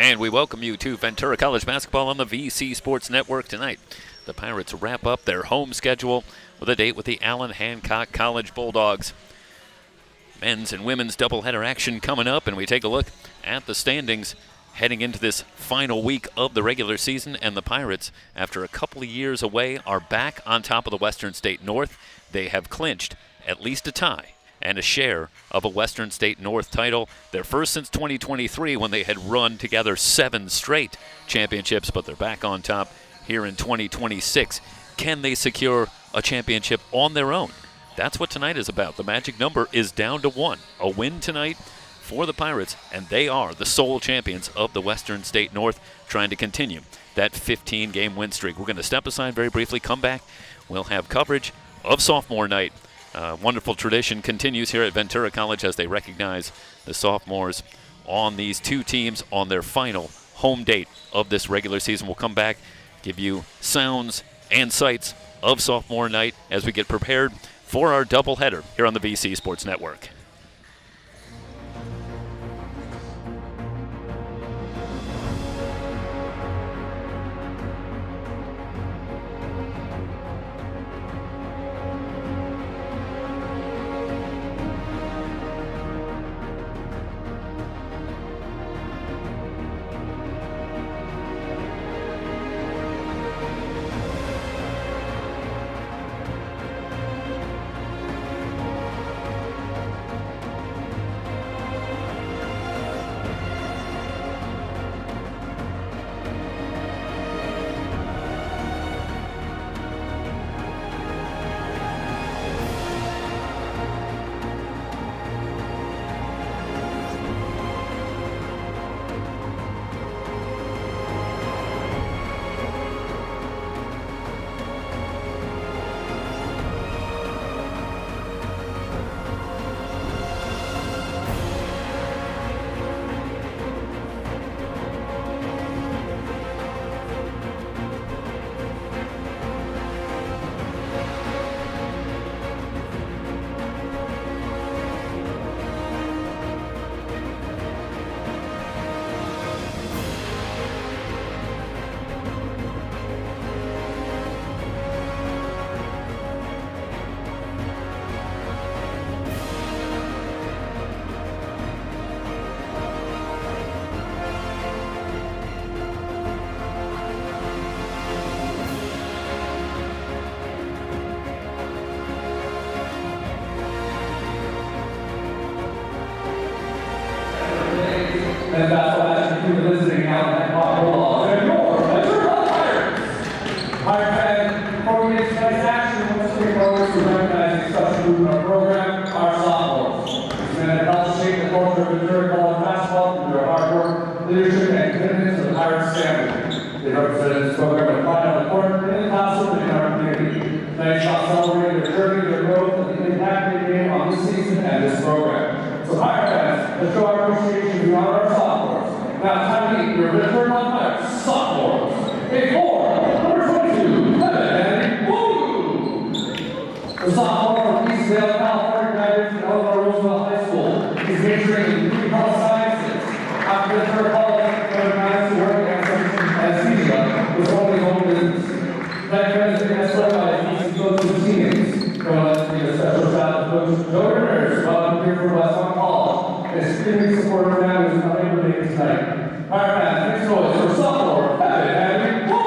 And we welcome you to Ventura College basketball on the VC Sports Network tonight. The Pirates wrap up their home schedule with a date with the Allan Hancock College Bulldogs. Men's and women's doubleheader action coming up, and we take a look at the standings heading into this final week of the regular season. And the Pirates, after a couple of years away, are back on top of the Western State North. They have clinched at least a tie and a share of a Western State North title. Their first since 2023, when they had run together 7 straight championships, but they're back on top here in 2026. Can they secure a championship on their own? That's what tonight is about. The magic number is down to 1. A win tonight for the Pirates, and they are the sole champions of the Western State North, trying to continue that 15-game win streak. We're going to step aside very briefly, come back. We'll have coverage of sophomore night. Wonderful tradition continues here at Ventura College as they recognize the sophomores on these two teams on their final home date of this regular season. We'll come back, give you sounds and sights of sophomore night as we get prepared for our doubleheader here on the VC Sports Network. And that's why I should be listening out at Hancock Bulldogs. And your Ventura Pirates! Pirate fan, before we get to tonight's action, let's take a moment to recognize such a group in our program, our sophomores. These men have helped shape the culture of Ventura College basketball through their hard work, leadership, and commitment to the Pirates family. They represented this program with pride on the court, in the classroom, and in our community. Tonight's shot celebrating their journey, their growth, and the impact they made on this season and this program. So Pirate fans, let's show our appreciation to our sophomores. Now time to meet your Ventura Pirates sophomores. A 4, number 22, Evan Woo! The sophomore from Eastvale, California, graduated from Eleanor Roosevelt High School. He's majoring in computer health sciences. After Ventura College, he recognized to work as anesthesia with only home business. Tonight, friends, we're going to start by a piece of coach's teammates. So let's give a special shout out to Coach Joe Nurse, welcome here from West Point College. And extremely supportive families who's not able to make it tonight. All right, fans, next noise for sophomore Evan Woo!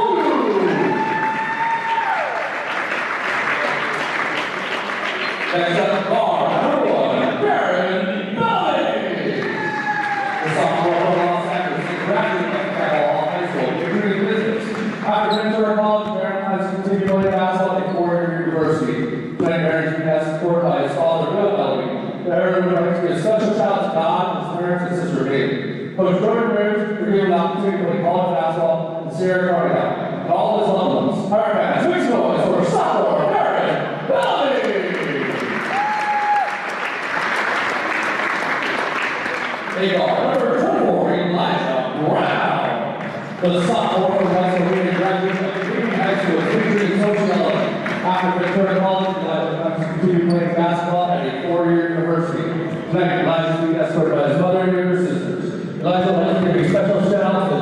Next up, bar number 1, Baron Belly. The sophomore from Los Angeles graduated from Hancock High School, degree in business. After Ventura College, Baron has continued playing basketball at Ford University. Tonight, Baron has supported by his father, Bill Belly. Baron would like to give a special shout out to God, his parents, and sister Babe. Coach Jordan Rivers for giving the opportunity to play college basketball in Sierra Leone, and all his loved ones. All right, fans, make some noise for sophomore Baron Belly. They are number 24, Elijah Brown. The sophomore from Pennsylvania graduate of Green High School, featuring sociology. After Ventura College, Elijah continued playing basketball at a 4-year university. Tonight, Elijah is being escorted by his mother and younger sisters. Elijah would like to give a special shout out to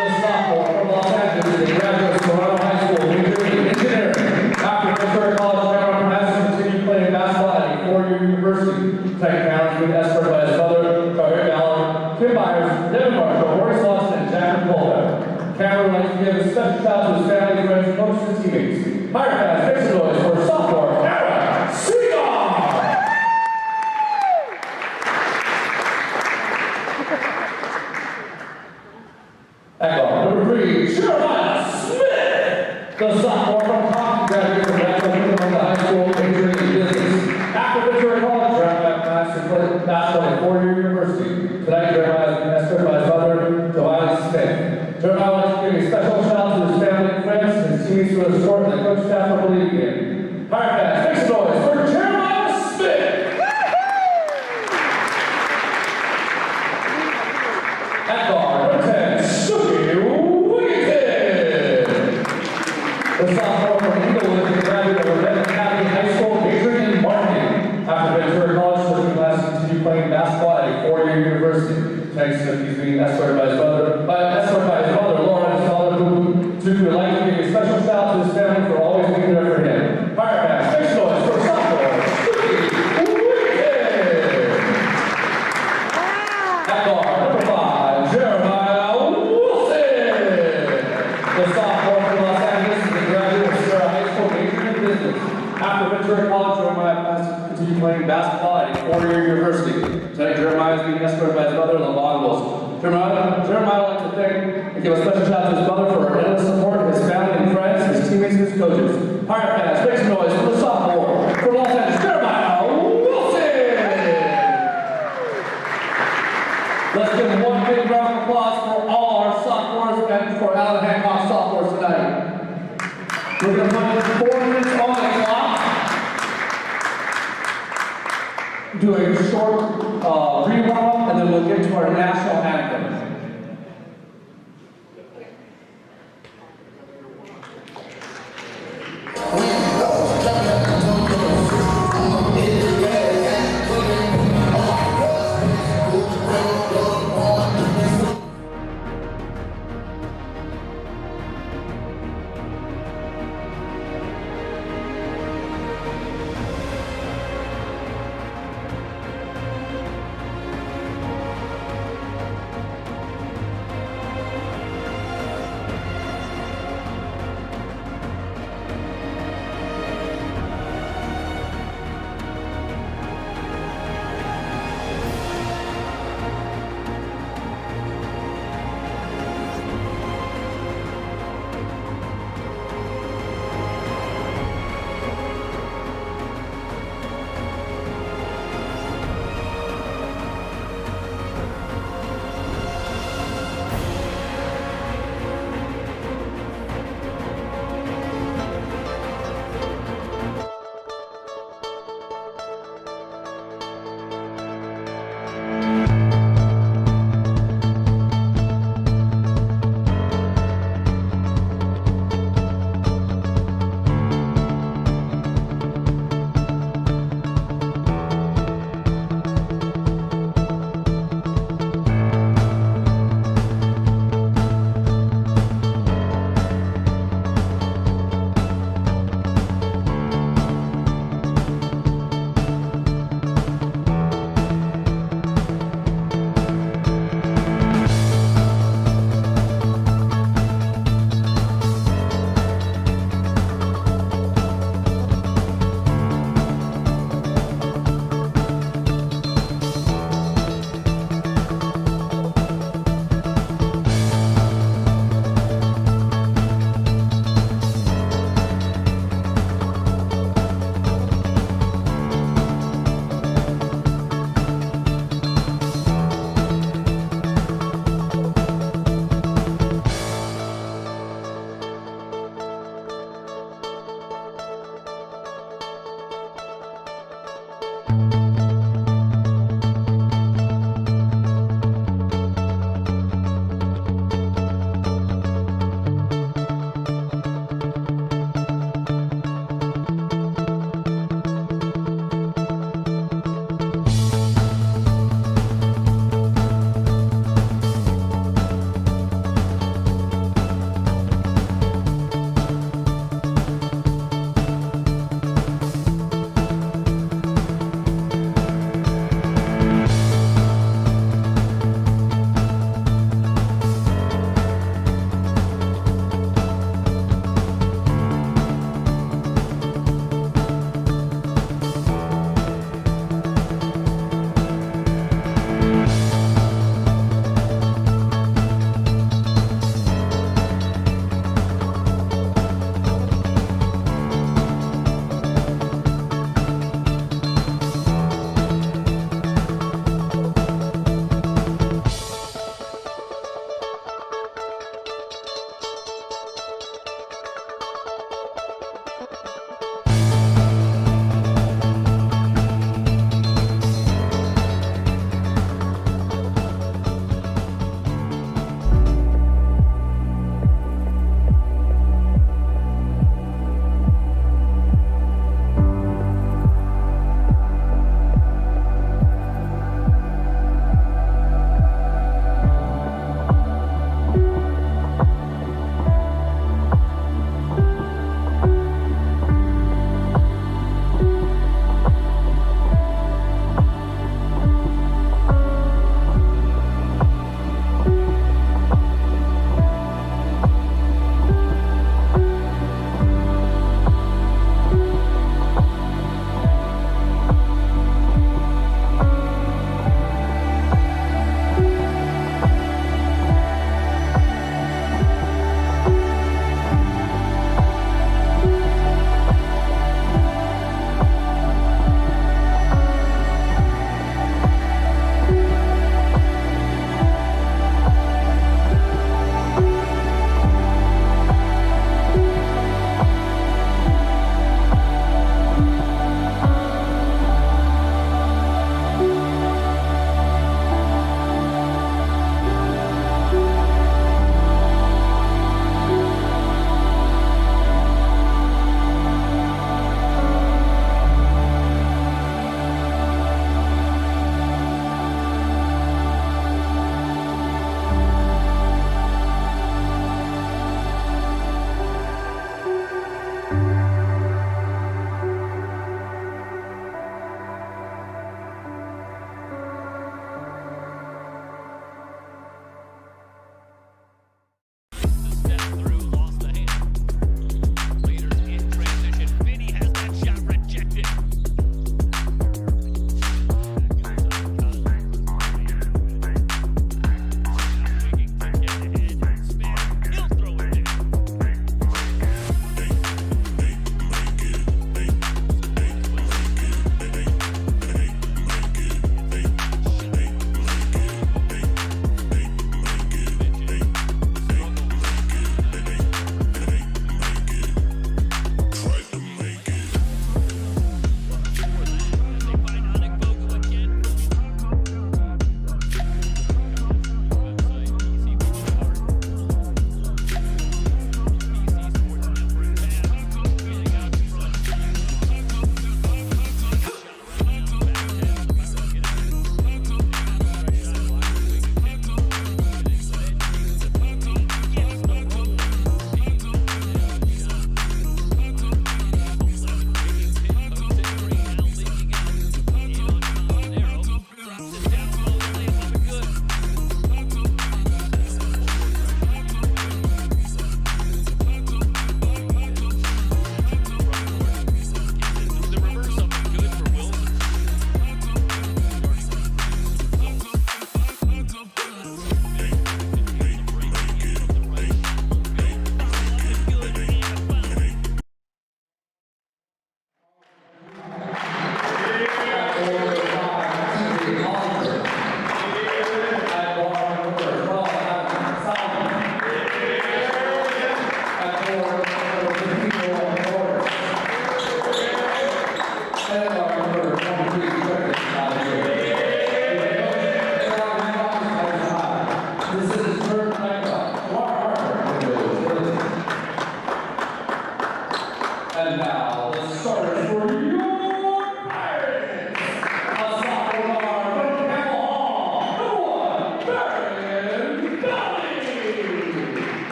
The sophomore from Los Angeles is a graduate from Toronto High School, majoring in engineering. After Ventura College, Cameron plans to continue playing basketball at a four-year university. Second Cameron's been escorted by his mother, Allan, Kim Myers, Devin Marshall, Maurice Lawson, and Jack Polka. Cameron would like to give a special shout to his family, friends, coaches, and teammates. Higher fans, make some noise for sophomore Allan Seagull! Echo, number 3, Jeremiah Smith, the sophomore from Hancock, graduated from Ventura High School, majoring in business. After Ventura College, Jeremiah plans to play basketball at a four-year university. Tonight, Jeremiah has been escorted by his mother, Joanne Smith. Jeremiah wants to give a special shout out to his family and friends, and his teammates for the support and the coach staff for believing in him. Higher fans, make some noise for Jeremiah Smith! At guard, number 10, Suki Wiggington. The sophomore from Inglewood is a graduate of Red Academy High School, majoring in marketing. After Ventura College, Suki plans to continue playing basketball at a four-year university. Thanks to he's being escorted by his mother, Laura, and his father, who would like to give a special shout out to his family for always being there for him. Fire fans, make some noise for sophomore Suki Wiggington. At guard, number 5, Jeremiah Wilson. The sophomore from Los Angeles is a graduate of Ventura High School, majoring in business. After Ventura College, Jeremiah plans to continue playing basketball at a four-year university. Tonight, Jeremiah is being escorted by his mother, Allan Wilson. Jeremiah would like to thank and give a special shout out to his mother for her endless support, his family and friends, his teammates, and his coaches. Higher fans, make some noise for the sophomore from Los Angeles, Jeremiah Wilson. Let's give him one big round of applause for all our sophomores and for Allan Hancock sophomores tonight. We're going to put 4 minutes on the clock. Do a short re-warm-up, and then we'll get to our national anthem.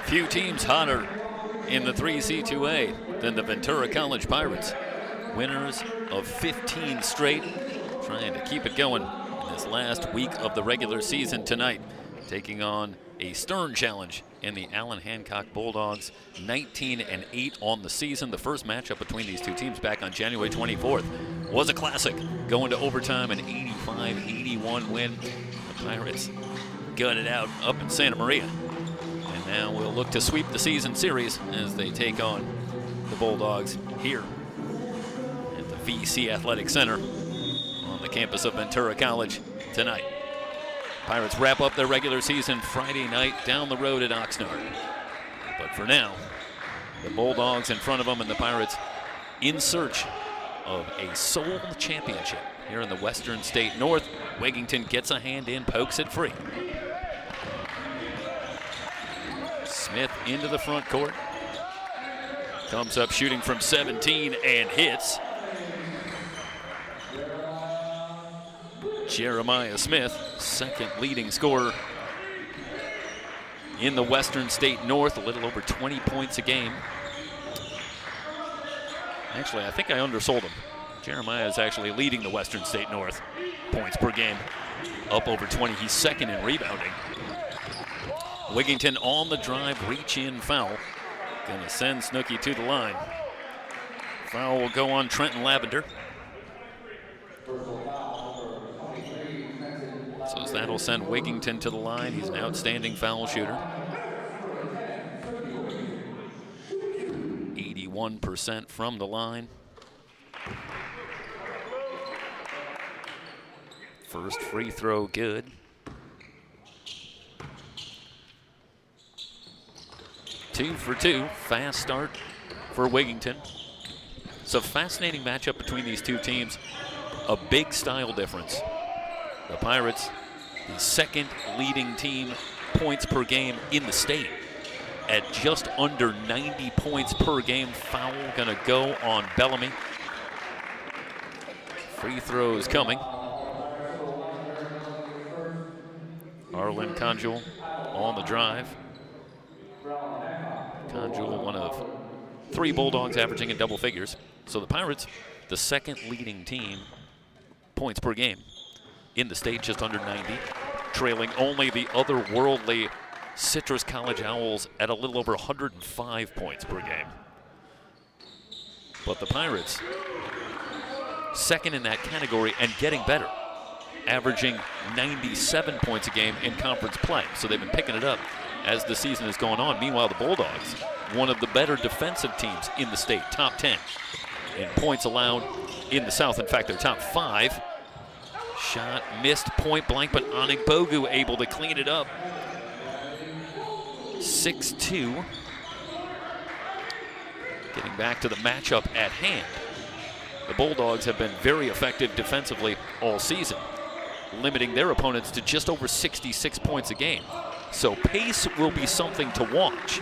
Few teams hotter in the 3C2A than the Ventura College Pirates. Winners of 15 straight, trying to keep it going in this last week of the regular season tonight, taking on a stern challenge in the Allan Hancock Bulldogs. 19-8 on the season. The first matchup between these two teams back on January 24th was a classic, going to overtime, an 85-81 win. The Pirates gutted out up in Santa Maria. And now we'll look to sweep the season series as they take on the Bulldogs here at the VC Athletic Center on the campus of Ventura College tonight. Pirates wrap up their regular season Friday night down the road at Oxnard. But for now, the Bulldogs in front of them and the Pirates in search of a sole championship here in the Western State North. Wigington gets a hand in, pokes it free. Smith into the front court. Comes up shooting from 17 and hits. Jeremiah Smith, second leading scorer in the Western State North, a little over 20 points a game. Actually, I think I undersold him. Jeremiah is actually leading the Western State North points per game, up over 20. He's second in rebounding. Wigington on the drive, reach in foul. Gonna send Snooki to the line. Foul will go on Trenton Lavender. So that'll send Wigington to the line. He's an outstanding foul shooter. 81% from the line. First free throw good. Two for two, fast start for Wigington. It's a fascinating matchup between these two teams. A big style difference. The Pirates, the second leading team points per game in the state at just under 90 points per game. Foul gonna go on Bellamy. Free throws coming. Arlen Conjul on the drive. Conjul, one of three Bulldogs averaging in double figures. So the Pirates, the second leading team points per game in the state, just under 90, trailing only the otherworldly Citrus College Owls at a little over 105 points per game. But the Pirates, second in that category and getting better, averaging 97 points a game in conference play. So they've been picking it up as the season has gone on. Meanwhile, the Bulldogs, one of the better defensive teams in the state, top 10 in points allowed in the South. In fact, they're top 5. Shot missed point blank, but Anigbogu able to clean it up. 6-2. Getting back to the matchup at hand. The Bulldogs have been very effective defensively all season, limiting their opponents to just over 66 points a game. So pace will be something to watch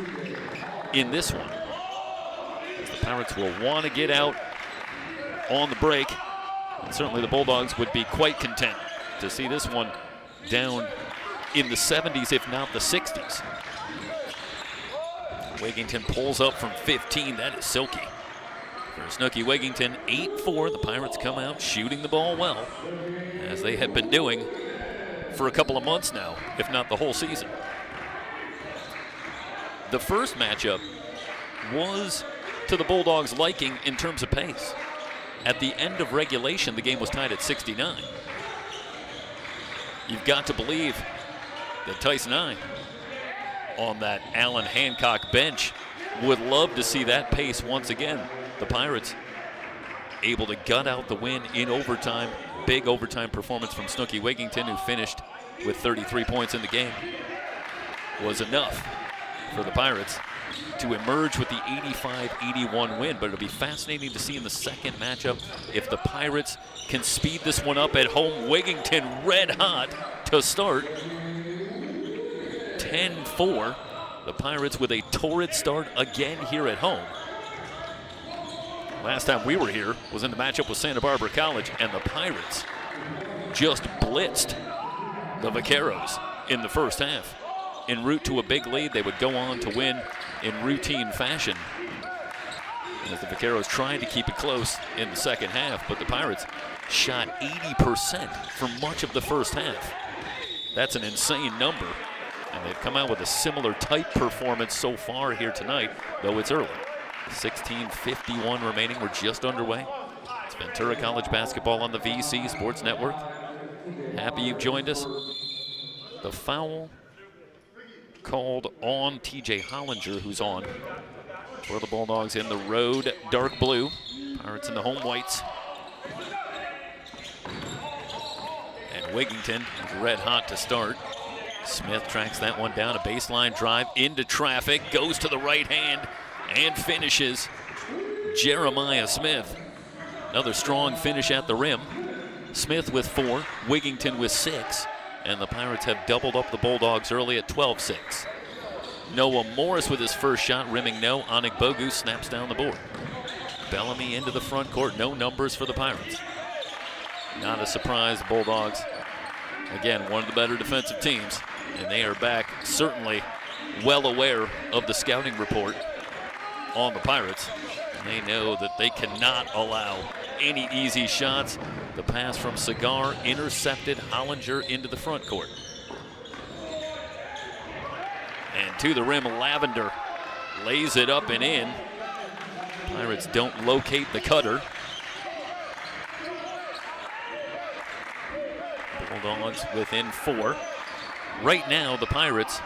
in this one, as the Pirates will want to get out on the break. And certainly the Bulldogs would be quite content to see this one down in the 70s, if not the 60s. Wigington pulls up from 15. That is silky for Snooki Wigington. 8-4. The Pirates come out shooting the ball well, as they have been doing for a couple of months now, if not the whole season. The first matchup was to the Bulldogs' liking in terms of pace. At the end of regulation, the game was tied at 69. You've got to believe that Tyson I, on that Allan Hancock bench, would love to see that pace once again. The Pirates able to gut out the win in overtime. Big overtime performance from Snooki Wigington, who finished with 33 points in the game. Was enough for the Pirates to emerge with the 85-81 win. But it'll be fascinating to see in the second matchup if the Pirates can speed this one up at home. Wigington red hot to start. 10-4. The Pirates with a torrid start again here at home. Last time we were here was in the matchup with Santa Barbara College, and the Pirates just blitzed the Vaqueros in the first half. En route to a big lead, they would go on to win in routine fashion. As the Vaqueros tried to keep it close in the second half, but the Pirates shot 80% for much of the first half. That's an insane number. And they've come out with a similar type performance so far here tonight, though it's early. 16:51 remaining. We're just underway. It's Ventura College basketball on the VC Sports Network. Happy you've joined us. The foul called on TJ Hollinger, who's on for the Bulldogs in the road dark blue. Pirates in the home whites. And Wigington is red hot to start. Smith tracks that one down, a baseline drive into traffic, goes to the right hand and finishes. Jeremiah Smith. Another strong finish at the rim. Smith with 4, Wigington with 6, and the Pirates have doubled up the Bulldogs early at 12-6. Noah Morris with his first shot, rimming no. Anik Bogu snaps down the board. Bellamy into the front court, no numbers for the Pirates. Not a surprise, the Bulldogs, again, one of the better defensive teams, and they are back certainly well aware of the scouting report on the Pirates. And they know that they cannot allow any easy shots. The pass from Cigar intercepted Hollinger into the front court. And to the rim, Lavender lays it up and in. Pirates don't locate the cutter. Bulldogs within 4. Right now, the Pirates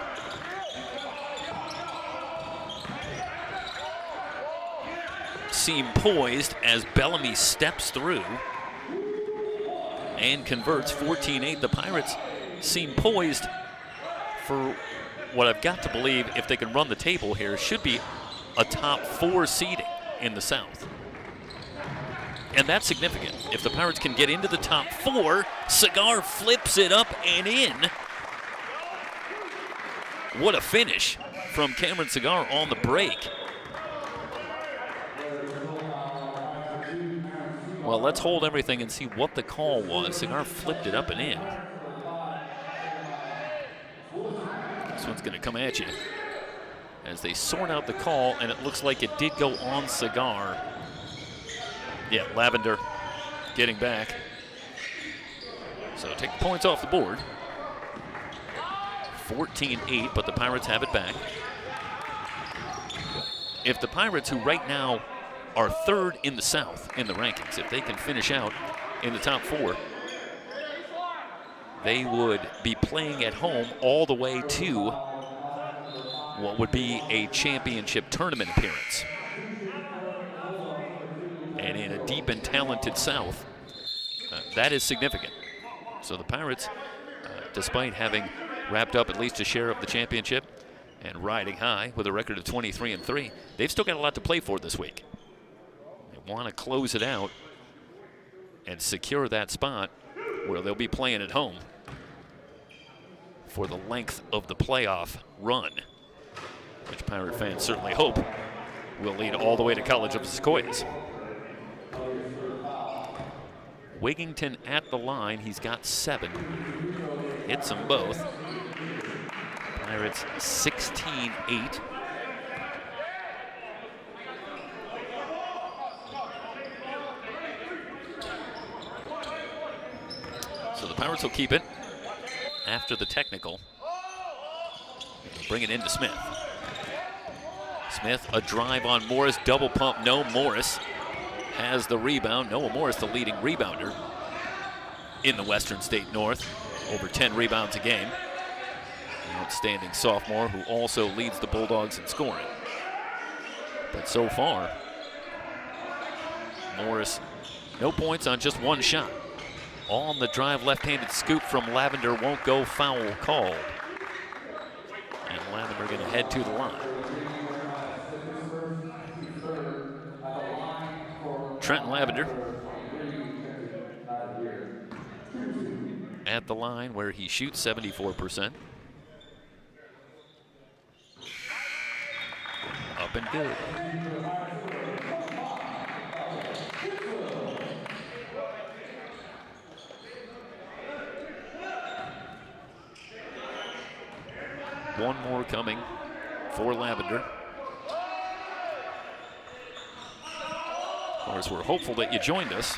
seem poised as Bellamy steps through and converts. 14-8. The Pirates seem poised for what I've got to believe, if they can run the table here, should be a top 4 seeding in the South. And that's significant. If the Pirates can get into the top 4, Cigar flips it up and in. What a finish from Cameron Cigar on the break. Well, let's hold everything and see what the call was. Cigar flipped it up and in. This one's going to come at you as they sort out the call, and it looks like it did go on Cigar. Yeah, Lavender getting back. So take the points off the board. 14-8, but the Pirates have it back. If the Pirates, who right now are 3rd in the South in the rankings, if they can finish out in the top 4, they would be playing at home all the way to what would be a championship tournament appearance. And in a deep and talented South, that is significant. So the Pirates, despite having wrapped up at least a share of the championship and riding high with a record of 23-3, they've still got a lot to play for this week. They want to close it out and secure that spot where they'll be playing at home for the length of the playoff run, which Pirate fans certainly hope will lead all the way to College of the Sequoias. Wigington at the line. He's got 7. Hits them both. Pirates 16-8. So the Pirates will keep it after the technical. Bring it into Smith. Smith, a drive on Morris, double pump, no. Morris has the rebound. Noah Morris, the leading rebounder in the Western State North, over 10 rebounds a game. An outstanding sophomore who also leads the Bulldogs in scoring. But so far, Morris, no points on just 1 shot. On the drive, left-handed scoop from Lavender, won't go, foul called. And Lavender going to head to the line. Trenton Lavender. at the line where he shoots 74%. Up and good. One more coming for Lavender. Of course, we're hopeful that you joined us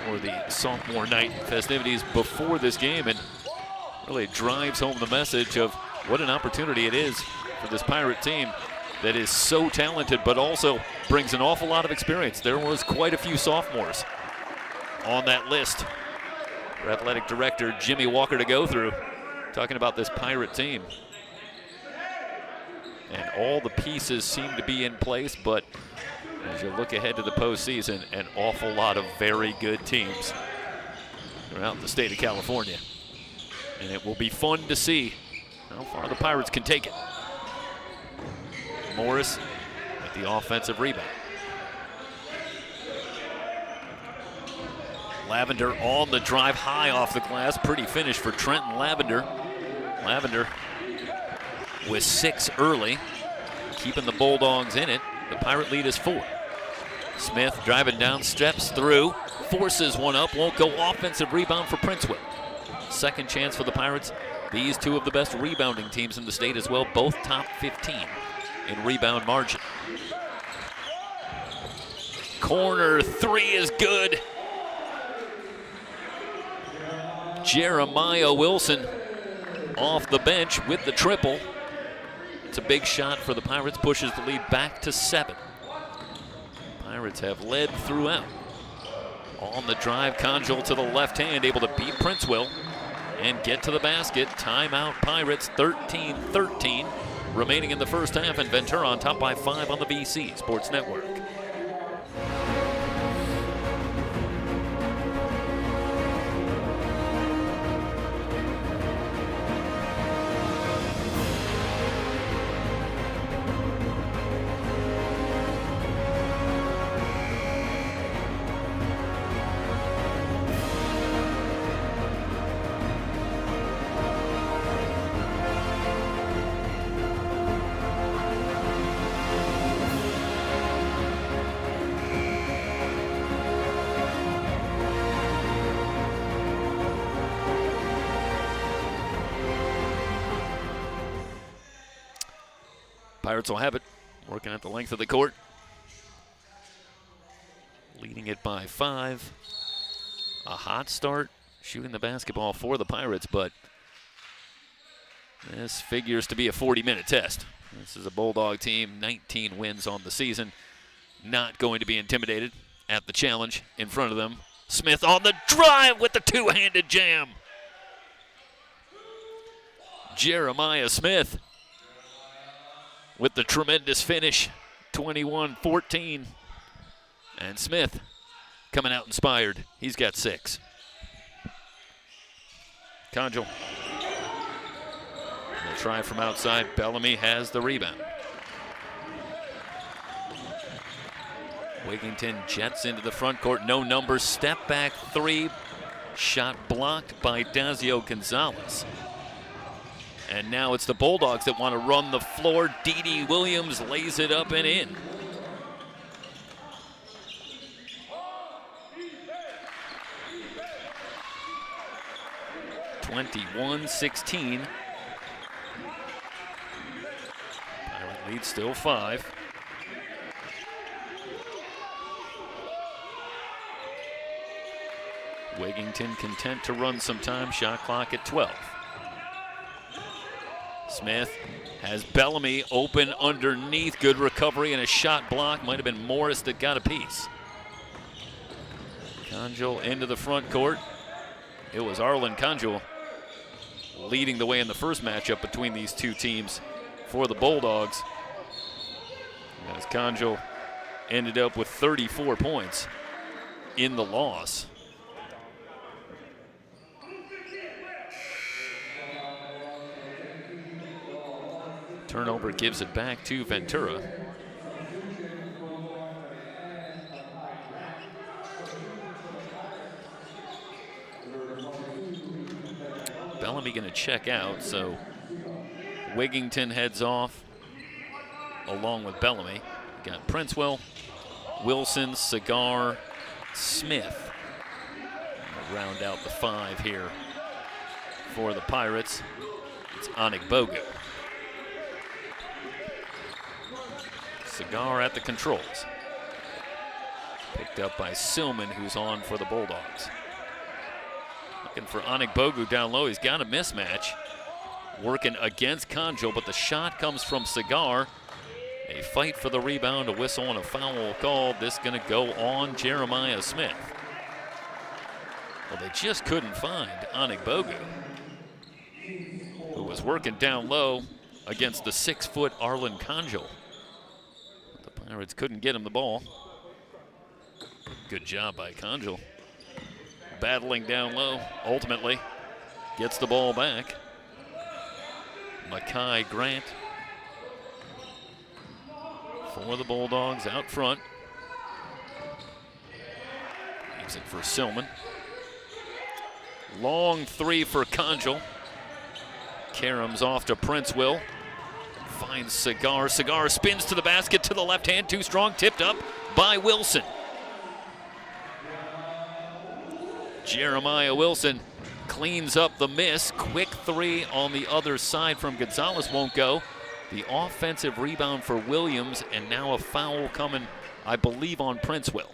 for the sophomore night festivities before this game, and really drives home the message of what an opportunity it is for this Pirate team that is so talented but also brings an awful lot of experience. There was quite a few sophomores on that list for athletic director Jimmy Walker to go through, talking about this Pirate team. And all the pieces seem to be in place, but as you look ahead to the postseason, an awful lot of very good teams throughout the state of California. And it will be fun to see how far the Pirates can take it. Morris with the offensive rebound. Lavender on the drive, high off the glass. Pretty finish for Trenton Lavender. Lavender with 6 early, keeping the Bulldogs in it. The Pirate lead is 4. Smith driving down, steps through, forces one up, won't go. Offensive rebound for Princewell. Second chance for the Pirates. These two of the best rebounding teams in the state as well, both top 15 in rebound margin. Corner 3 is good. Jeremiah Wilson off the bench with the triple. It's a big shot for the Pirates, pushes the lead back to 7. Pirates have led throughout. On the drive, Conjol to the left hand, able to beat Princewell and get to the basket. Timeout Pirates, 13-13 remaining in the first half, and Ventura on top by 5 on the VC Sports Network. Pirates will have it, working at the length of the court. Leading it by 5. A hot start, shooting the basketball for the Pirates, but this figures to be a 40-minute test. This is a Bulldog team, 19 wins on the season. Not going to be intimidated at the challenge in front of them. Smith on the drive with the two-handed jam. Jeremiah Smith with the tremendous finish, 21-14. And Smith coming out inspired. He's got 6. Conjol. They'll try from outside. Bellamy has the rebound. Wigington jets into the front court. No numbers. Step back 3. Shot blocked by Dazio Gonzalez. And now it's the Bulldogs that want to run the floor. Dede Williams lays it up and in. (21-16). Pirate lead still 5. Wigington content to run some time. Shot clock at 12. Smith has Bellamy open underneath. Good recovery and a shot block. Might have been Morris that got a piece. Conjol into the front court. It was Allan Conjol leading the way in the first matchup between these two teams for the Bulldogs, as Conjol ended up with 34 points in the loss. Turnover gives it back to Ventura. Bellamy going to check out, so Wigington heads off along with Bellamy. We got Princewell, Wilson, Cigar, Smith. We'll round out the 5 here for the Pirates. It's Onigbogu. Cigar at the controls. Picked up by Silman, who's on for the Bulldogs. Looking for Onigbogu down low. He's got a mismatch. Working against Conjo, but the shot comes from Cigar. A fight for the rebound, a whistle, and a foul called. This going to go on Jeremiah Smith. Well, they just couldn't find Onigbogu, who was working down low against the 6-foot Arlen Conjo. The Pirates couldn't get him the ball. Good job by Conjo. Battling down low, ultimately gets the ball back. Mackay Grant for the Bulldogs out front. Leaves it for Silman. Long 3 for Conjo. Karam's off to Princewell. Finds Cigar. Cigar spins to the basket to the left hand. Too strong. Tipped up by Wilson. Jeremiah Wilson cleans up the miss. Quick 3 on the other side from Gonzalez won't go. The offensive rebound for Williams, and now a foul coming, I believe, on Princewell.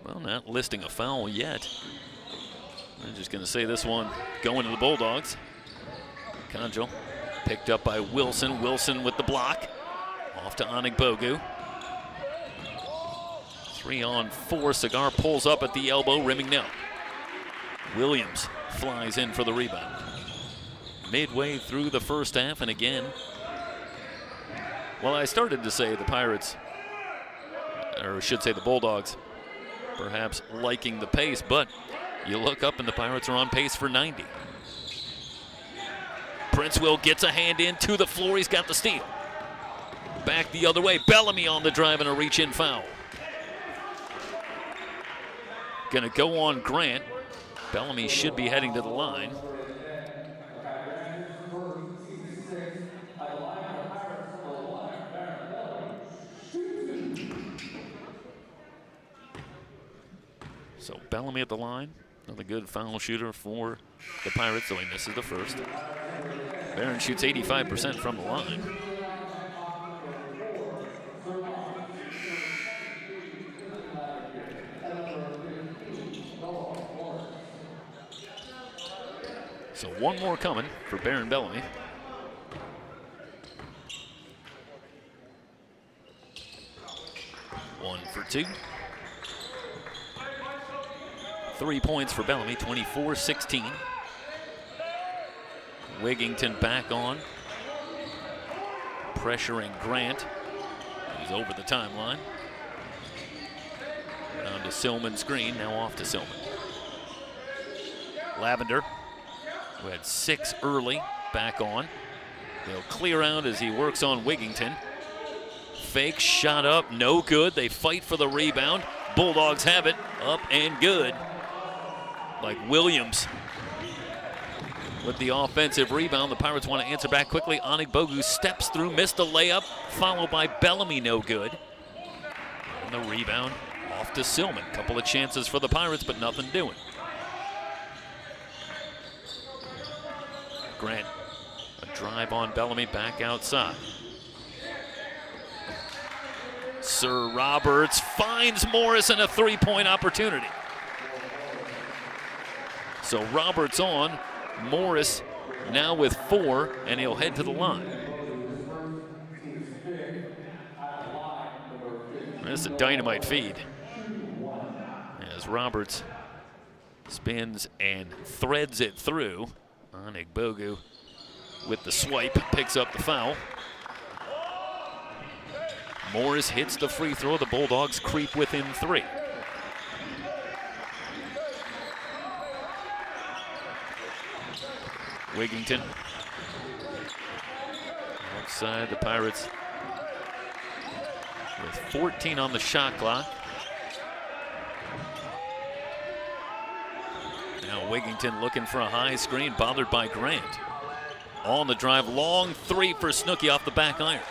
Well, not listing a foul yet. I'm just going to say this one going to the Bulldogs. Conjo picked up by Wilson. Wilson with the block. Off to Onigbogu. 3-on-4. Cigar pulls up at the elbow, rimming no. Williams flies in for the rebound. Midway through the first half, and again, well, I started to say the Pirates, or I should say the Bulldogs, perhaps liking the pace, but you look up and the Pirates are on pace for 90. Princewell gets a hand in to the floor. He's got the steal. Back the other way. Bellamy on the drive and a reach-in foul. Going to go on Grant. Bellamy should be heading to the line. So Bellamy at the line. Another good foul shooter for the Pirates, though he misses the first. Barron shoots 85% from the line. So one more coming for Barron Bellamy. One for 2. 3 points for Bellamy, 24-16. Wigington back on. Pressuring Grant. He's over the timeline. Down to Silman's screen, now off to Silman. Lavender, who had 6 early, back on. They'll clear out as he works on Wigington. Fake shot up, no good. They fight for the rebound. Bulldogs have it, up and good. Like Williams with the offensive rebound. The Pirates want to answer back quickly. Onigbogu steps through, missed a layup, followed by Bellamy, no good. And the rebound off to Silman. Couple of chances for the Pirates, but nothing doing. Grant, a drive on Bellamy, back outside. Sir Roberts finds Morris in a 3-point opportunity. So Roberts on, Morris now with 4, and he'll head to the line. That's a dynamite feed. As Roberts spins and threads it through. Onigbogu with the swipe, picks up the foul. Morris hits the free throw. The Bulldogs creep within 3. Wigington outside. The Pirates with 14 on the shot clock. Now Wigington looking for a high screen, bothered by Grant. On the drive, long three for Snooki off the back iron.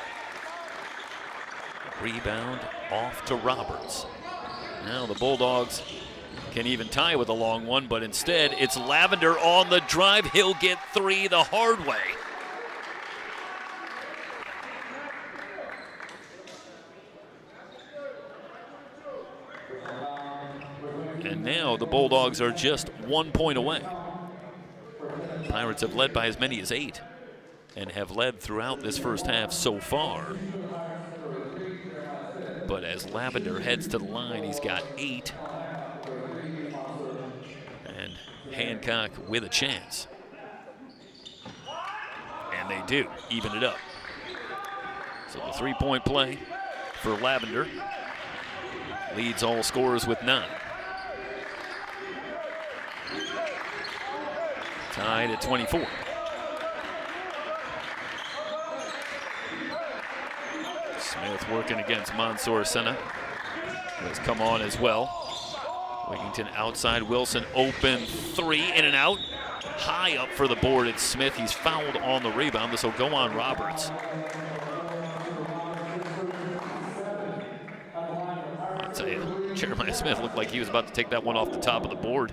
Rebound off to Roberts. Now the Bulldogs can even tie with a long one, but instead it's Lavender on the drive. He'll get three the hard way. And now the Bulldogs are just 1 point away. Pirates have led by as many as 8 and have led throughout this first half so far. But as Lavender heads to the line, he's got 8. And Hancock with a chance. And they do even it up. So the 3-point play for Lavender leads all scorers with 9. Tied at 24. Smith working against Mansour Senna. Has come on as well. Wigington outside, Wilson open three, in and out. High up for the board, it's Smith. He's fouled on the rebound. This will go on Roberts. I'll tell you, Jeremiah Smith looked like he was about to take that one off the top of the board.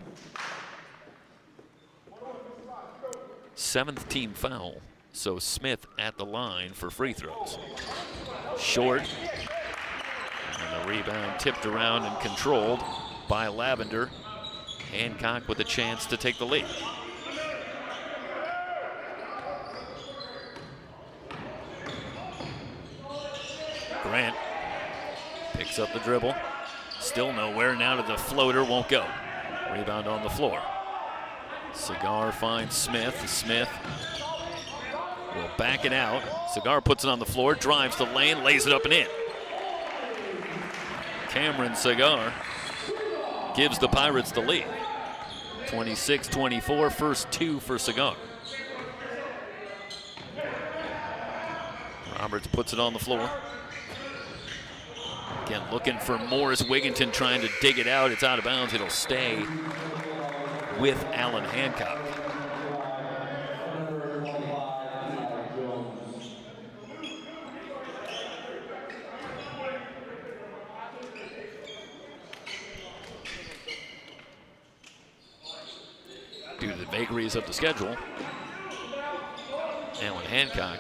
7th team foul, so Smith at the line for free throws. Short, and the rebound tipped around and controlled by Lavender. Hancock with a chance to take the lead. Grant picks up the dribble, still nowhere, now to the floater, won't go. Rebound on the floor. Cigar finds Smith. Smith will back it out. Cigar puts it on the floor, drives the lane, lays it up and in. Cameron Cigar gives the Pirates the lead. 26-24, first 2 for Cigar. Roberts puts it on the floor. Again, looking for Morris. Wigington trying to dig it out. It's out of bounds. It'll stay with Allan Hancock. Due to the vagaries of the schedule, Allan Hancock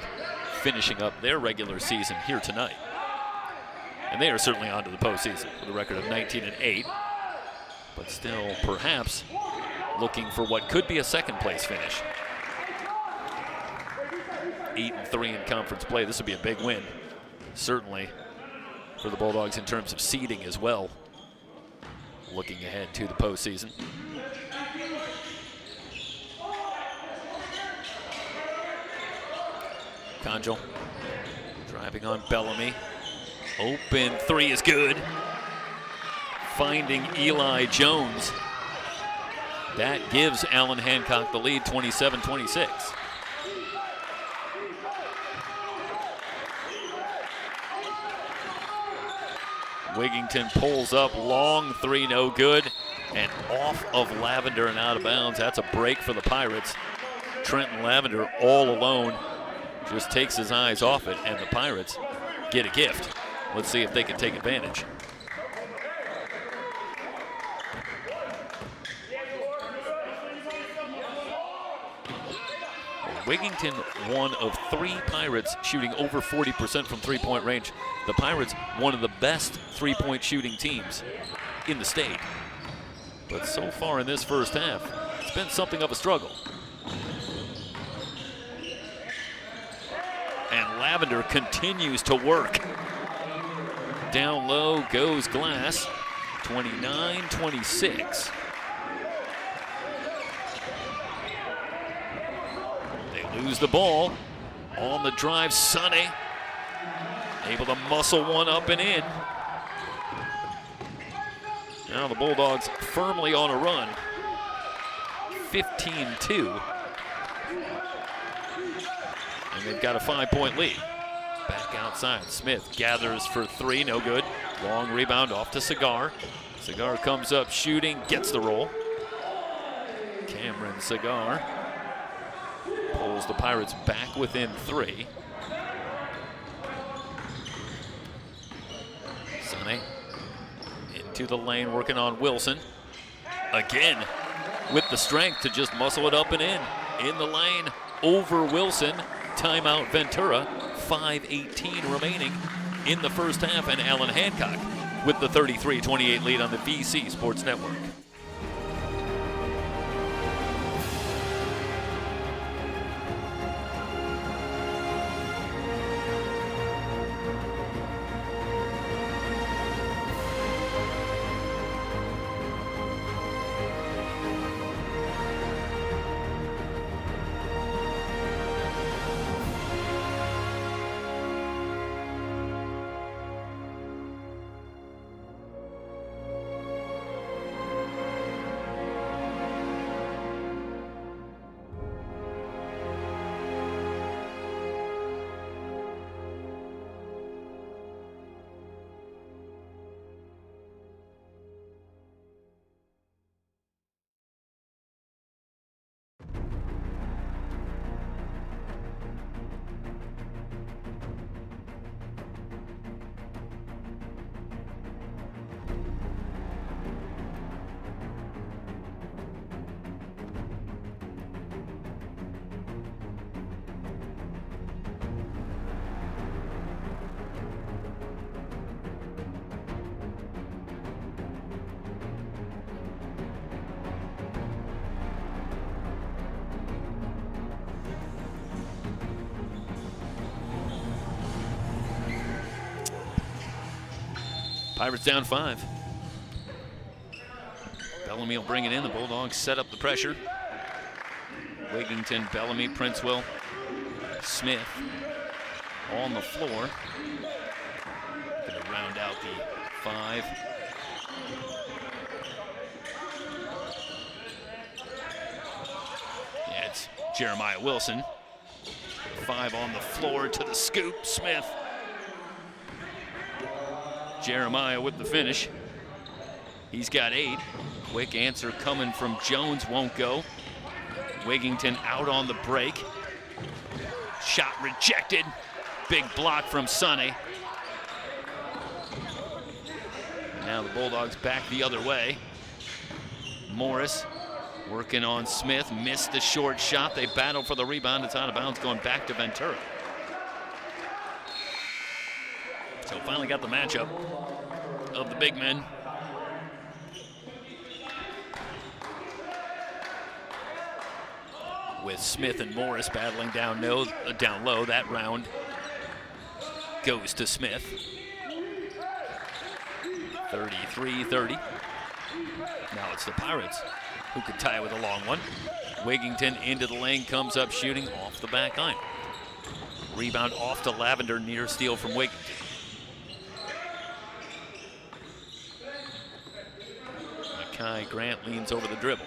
finishing up their regular season here tonight. And they are certainly on to the postseason with a record of 19-8, but still perhaps looking for what could be a second place finish. 8-3 in conference play. This would be a big win, certainly for the Bulldogs in terms of seeding as well, looking ahead to the postseason. Conjal driving on Bellamy. Open three is good. Finding Eli Jones. That gives Allan Hancock the lead, 27-26. Wigington pulls up, long three, no good, and off of Lavender and out of bounds. That's a break for the Pirates. Trenton Lavender all alone just takes his eyes off it, and the Pirates get a gift. Let's see if they can take advantage. Wigington, one of 3 Pirates shooting over 40% from three-point range. The Pirates, one of the best three-point shooting teams in the state. But so far in this first half, it's been something of a struggle. And Lavender continues to work. Down low goes Glass, 29-26. Lose the ball. On the drive, Sonny able to muscle one up and in. Now the Bulldogs firmly on a run. 15-2. And they've got a 5-point lead. Back outside, Smith gathers for three, no good. Long rebound off to Cigar. Cigar comes up shooting, gets the roll. Cameron Cigar pulls the Pirates back within three. Sonny into the lane, working on Wilson. Again, with the strength to just muscle it up and in the lane, over Wilson. Timeout Ventura, 5:18 remaining in the first half, and Allan Hancock with the 33-28 lead on the VC Sports Network. Pirates down 5. Bellamy will bring it in. The Bulldogs set up the pressure. Wigington, Bellamy, Princewell, Smith on the floor. Going to round out the 5. Yeah, it's Jeremiah Wilson. 5 on the floor to the scoop. Smith. Jeremiah with the finish. He's got 8. Quick answer coming from Jones, won't go. Wigington out on the break. Shot rejected. Big block from Sonny. Now the Bulldogs back the other way. Morris working on Smith, missed the short shot. They battle for the rebound. It's out of bounds, going back to Ventura. So finally got the matchup of the big men. With Smith and Morris battling down low. That round goes to Smith. 33-30. Now it's the Pirates who could tie with a long one. Wigington into the lane, comes up shooting off the back line. Rebound off to Lavender, near steal from Wigington. Mackay Grant leans over the dribble.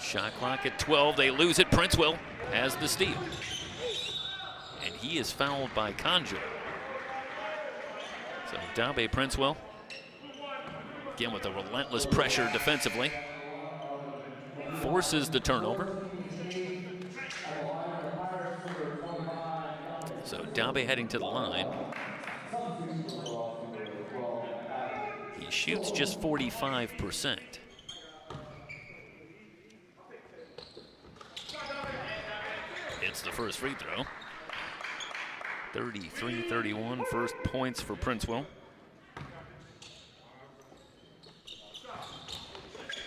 Shot clock at 12, they lose it. Princewell has the steal. And he is fouled by Conjure. So Dabe Princewell, again with a relentless pressure defensively, forces the turnover. So Dabe heading to the line. He shoots just 45%. It's the first free throw. 33-31, first points for Princewell.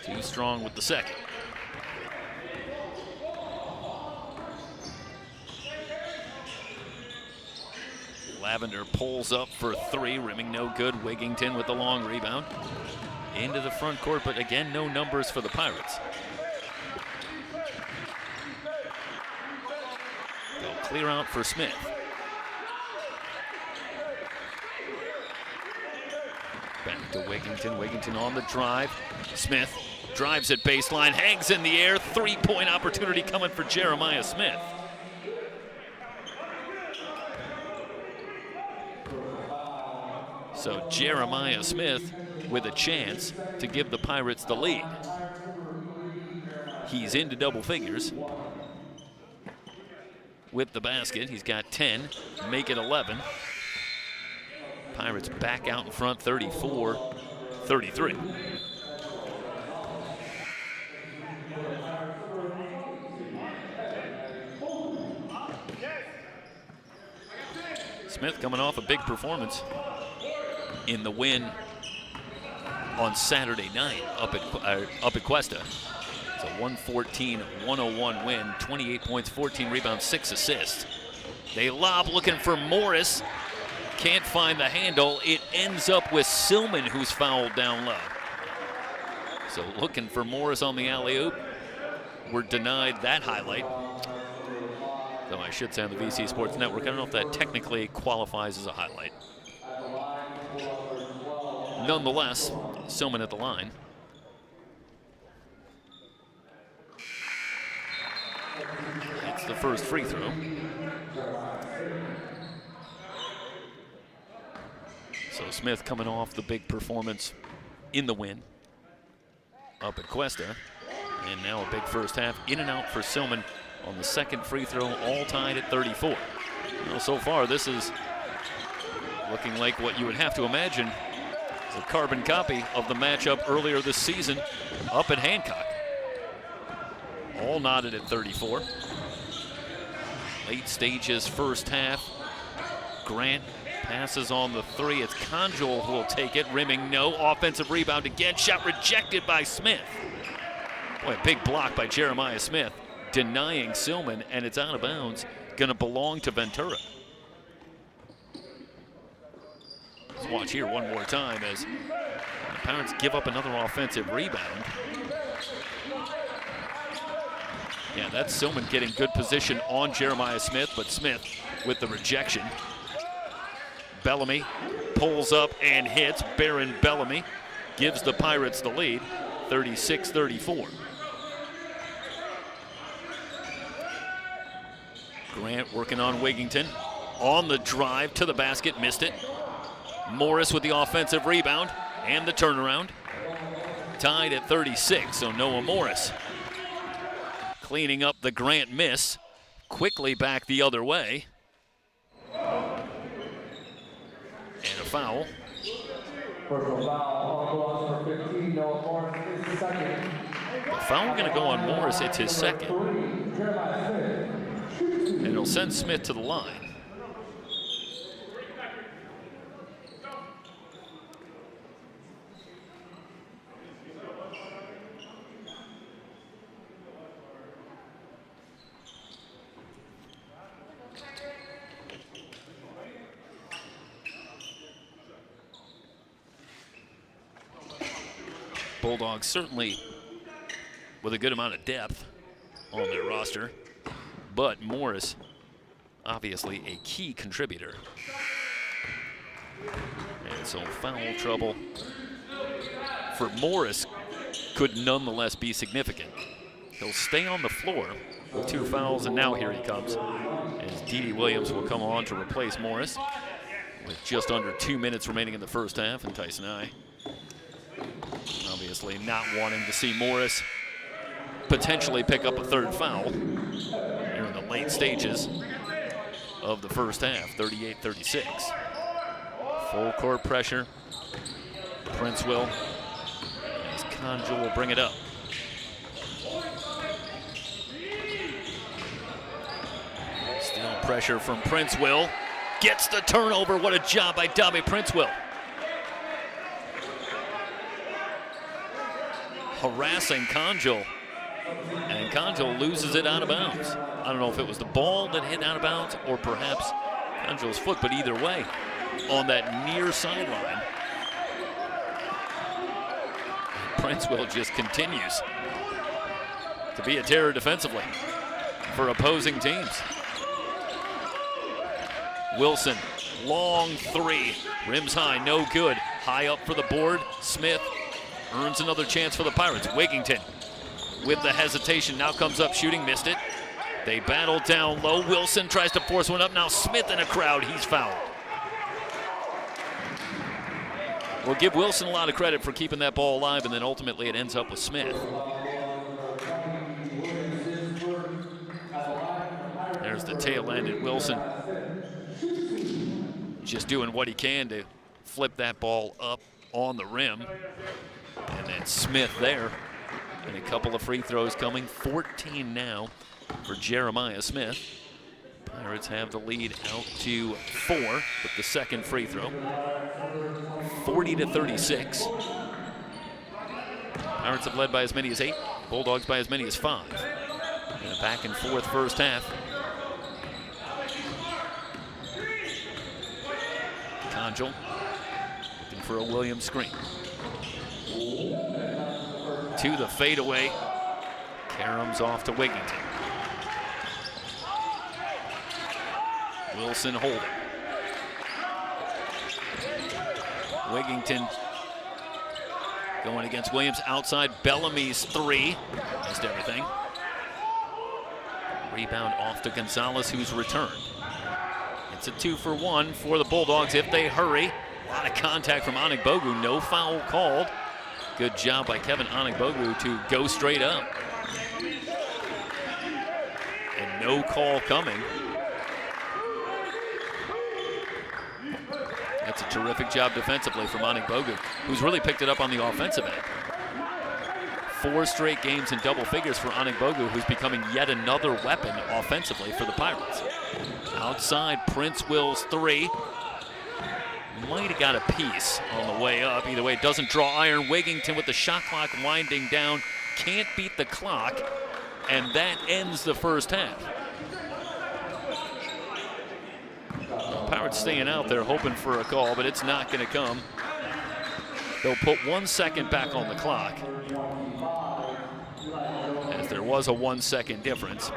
Too strong with the second. Lavender pulls up for 3, rimming no good. Wigington with the long rebound. Into the front court, but again, no numbers for the Pirates. They'll clear out for Smith. Back to Wigington. Wigington on the drive. Smith drives at baseline, hangs in the air. Three-point opportunity coming for Jeremiah Smith. So Jeremiah Smith with a chance to give the Pirates the lead. He's into double figures with the basket. He's got 10, make it 11. Pirates back out in front, 34-33. Smith coming off a big performance in the win on Saturday night up at Cuesta. It's a 114-101 win, 28 points, 14 rebounds, 6 assists. They lob looking for Morris. Can't find the handle. It ends up with Silman, who's fouled down low. So looking for Morris on the alley-oop. We're denied that highlight. Though I should say on the VC Sports Network, I don't know if that technically qualifies as a highlight. Nonetheless, Silman at the line. It's the first free throw. So Smith coming off the big performance in the win up at Cuesta. And now a big first half. In and out for Silman on the second free throw, all tied at 34. Well, so far, this is looking like what you would have to imagine is a carbon copy of the matchup earlier this season up at Hancock. All knotted at 34. Late stages, first half. Grant passes on the three. It's Conjol who will take it. Rimming, no. Offensive rebound again. Shot rejected by Smith. Boy, a big block by Jeremiah Smith, denying Silman, and it's out of bounds. Going to belong to Ventura. Let's watch here one more time as the Pirates give up another offensive rebound. Yeah, that's Silman getting good position on Jeremiah Smith, but Smith with the rejection. Bellamy pulls up and hits. Baron Bellamy gives the Pirates the lead, 36-34. Grant working on Wigington. On the drive to the basket, missed it. Morris with the offensive rebound and the turnaround. Tied at 36, so Noah Morris cleaning up the Grant miss. Quickly back the other way. And a foul. Personal foul on number 15, Noah Morris is the second. The foul going to go on Morris, it's his second. And it'll send Smith to the line. Bulldogs certainly with a good amount of depth on their roster, but Morris obviously a key contributor. And so foul trouble for Morris could nonetheless be significant. He'll stay on the floor with 2 fouls, and now here he comes as D.D. Williams will come on to replace Morris with just under 2 minutes remaining in the first half, and Tyson I obviously not wanting to see Morris potentially pick up a third foul here in the late stages of the first half, 38-36. Full court pressure. Prince will, as Conjol will bring it up. Still pressure from Prince will. Gets the turnover. What a job by Dabe Prince will. Harassing Conjol, and Conjol loses it out of bounds. I don't know if it was the ball that hit out of bounds or perhaps Conjol's foot, but either way, on that near sideline, Princewell just continues to be a terror defensively for opposing teams. Wilson, long three, rims high, no good. High up for the board. Smith earns another chance for the Pirates. Wigington with the hesitation. Now comes up shooting. Missed it. They battle down low. Wilson tries to force one up. Now Smith in a crowd. He's fouled. We'll give Wilson a lot of credit for keeping that ball alive, and then ultimately it ends up with Smith. There's the tail end at Wilson. Just doing what he can to flip that ball up on the rim. And then Smith there. And a couple of free throws coming. 14 now for Jeremiah Smith. Pirates have the lead out to 4 with the second free throw. 40-36. Pirates have led by as many as 8. Bulldogs by as many as 5. In a back and forth first half. Conjal looking for a Williams screen. To the fadeaway. Karam's off to Wigington. Wilson holding. Wigington going against Williams outside. Bellamy's 3. Missed everything. Rebound off to Gonzalez, who's returned. It's a 2-for-1 for the Bulldogs if they hurry. A lot of contact from Anigbogu. No foul called. Good job by Kevin Anigbogu to go straight up. And no call coming. That's a terrific job defensively from Anigbogu, who's really picked it up on the offensive end. 4 straight games in double figures for Anigbogu, who's becoming yet another weapon offensively for the Pirates. Outside, Prince Will's 3. Might have got a piece on the way up. Either way, it doesn't draw iron. Wigington with the shot clock winding down. Can't beat the clock. And that ends the first half. Pirates staying out there hoping for a call, but it's not going to come. They'll put 1 second back on the clock, as there was a 1 second difference.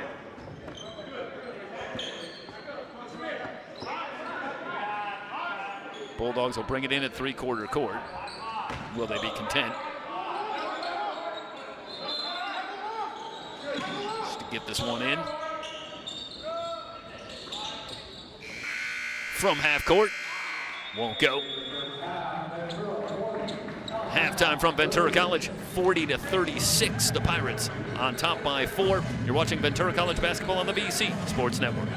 Bulldogs will bring it in at three-quarter court. Will they be content? Just to get this one in. From half court, won't go. Halftime from Ventura College, 40-36, the Pirates on top by 4. You're watching Ventura College basketball on the VC Sports Network.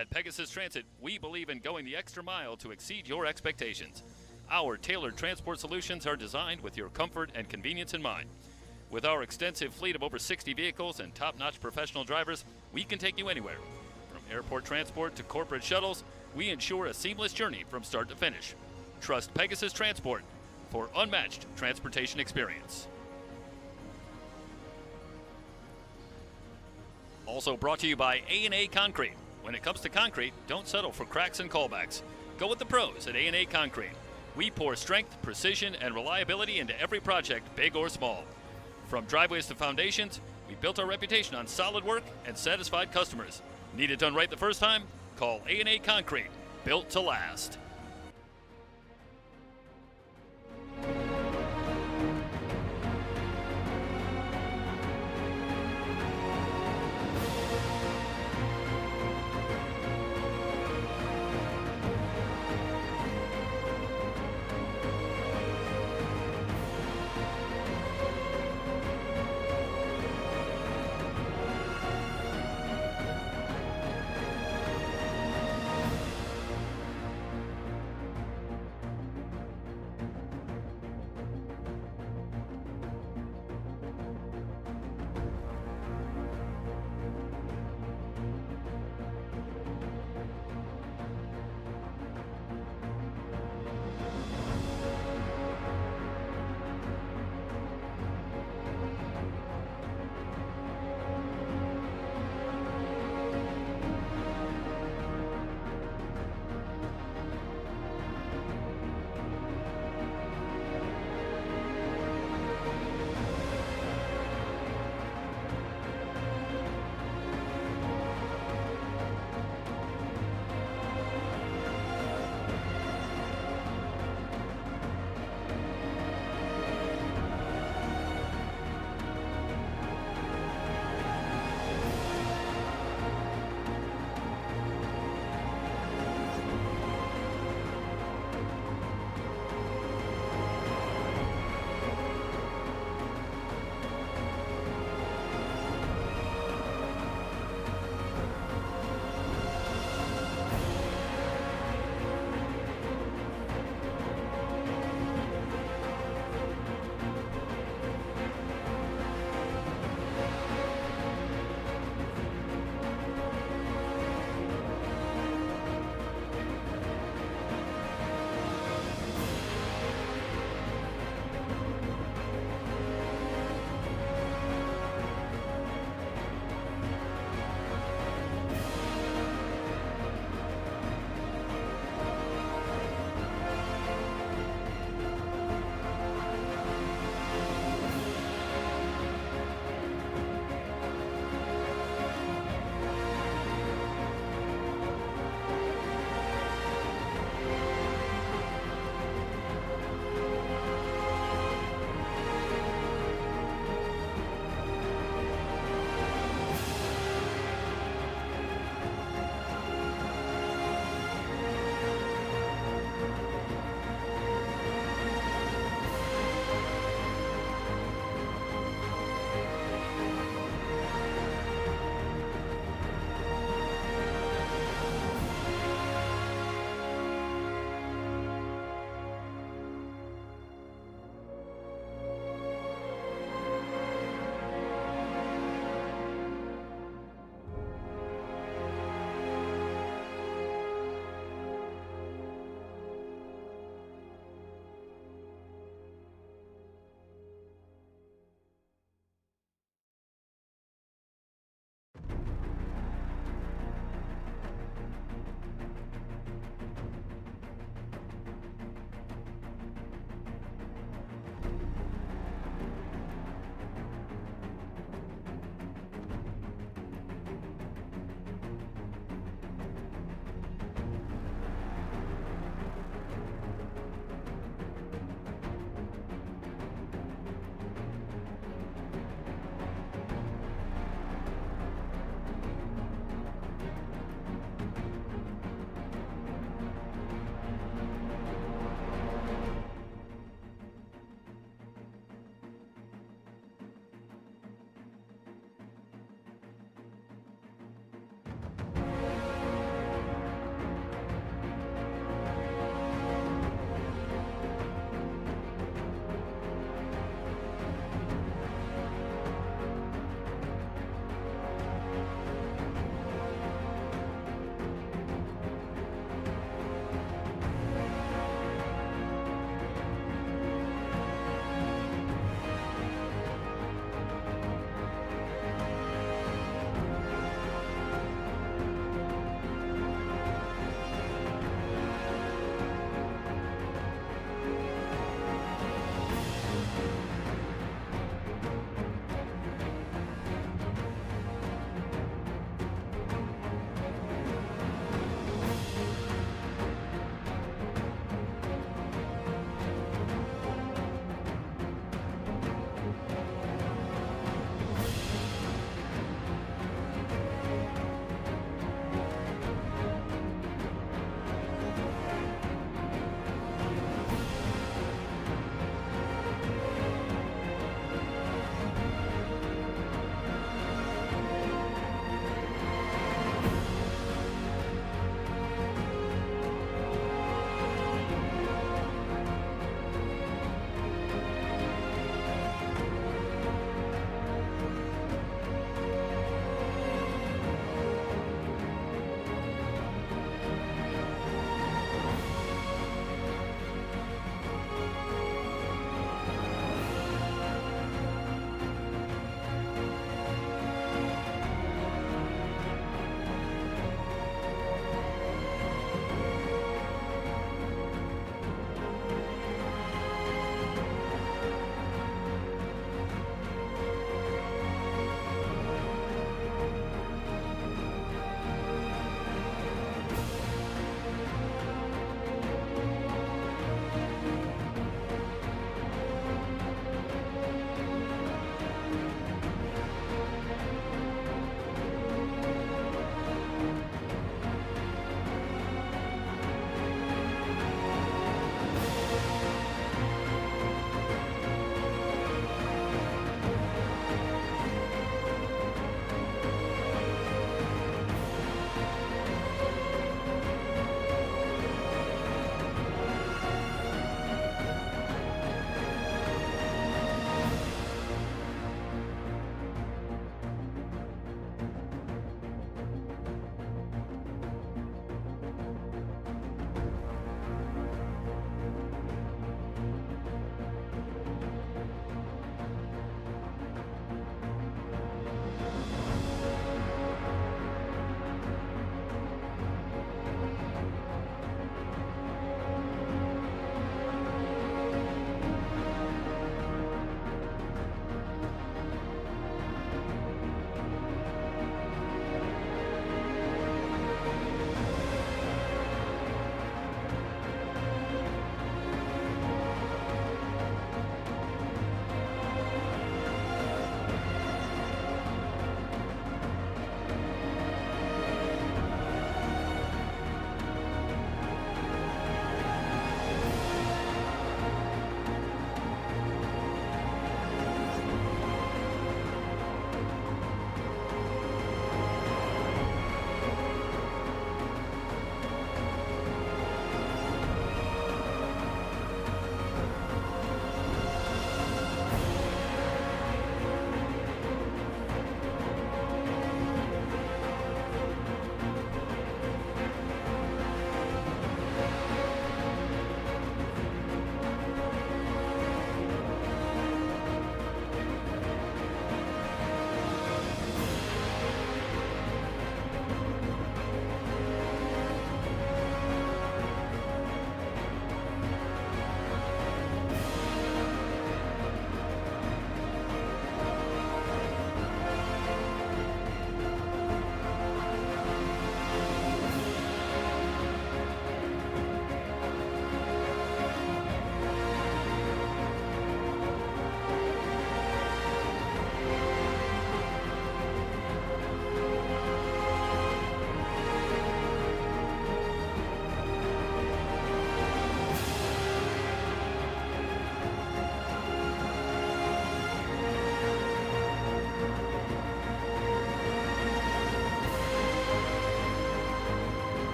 At Pegasus Transit, we believe in going the extra mile to exceed your expectations. Our tailored transport solutions are designed with your comfort and convenience in mind. With our extensive fleet of over 60 vehicles and top-notch professional drivers, we can take you anywhere. From airport transport to corporate shuttles, we ensure a seamless journey from start to finish. Trust Pegasus Transport for unmatched transportation experience. Also brought to you by A&A Concrete. When it comes to concrete, don't settle for cracks and callbacks. Go with the pros at A&A Concrete. We pour strength, precision, and reliability into every project, big or small. From driveways to foundations, we built our reputation on solid work and satisfied customers. Need it done right the first time? Call A&A Concrete, built to last.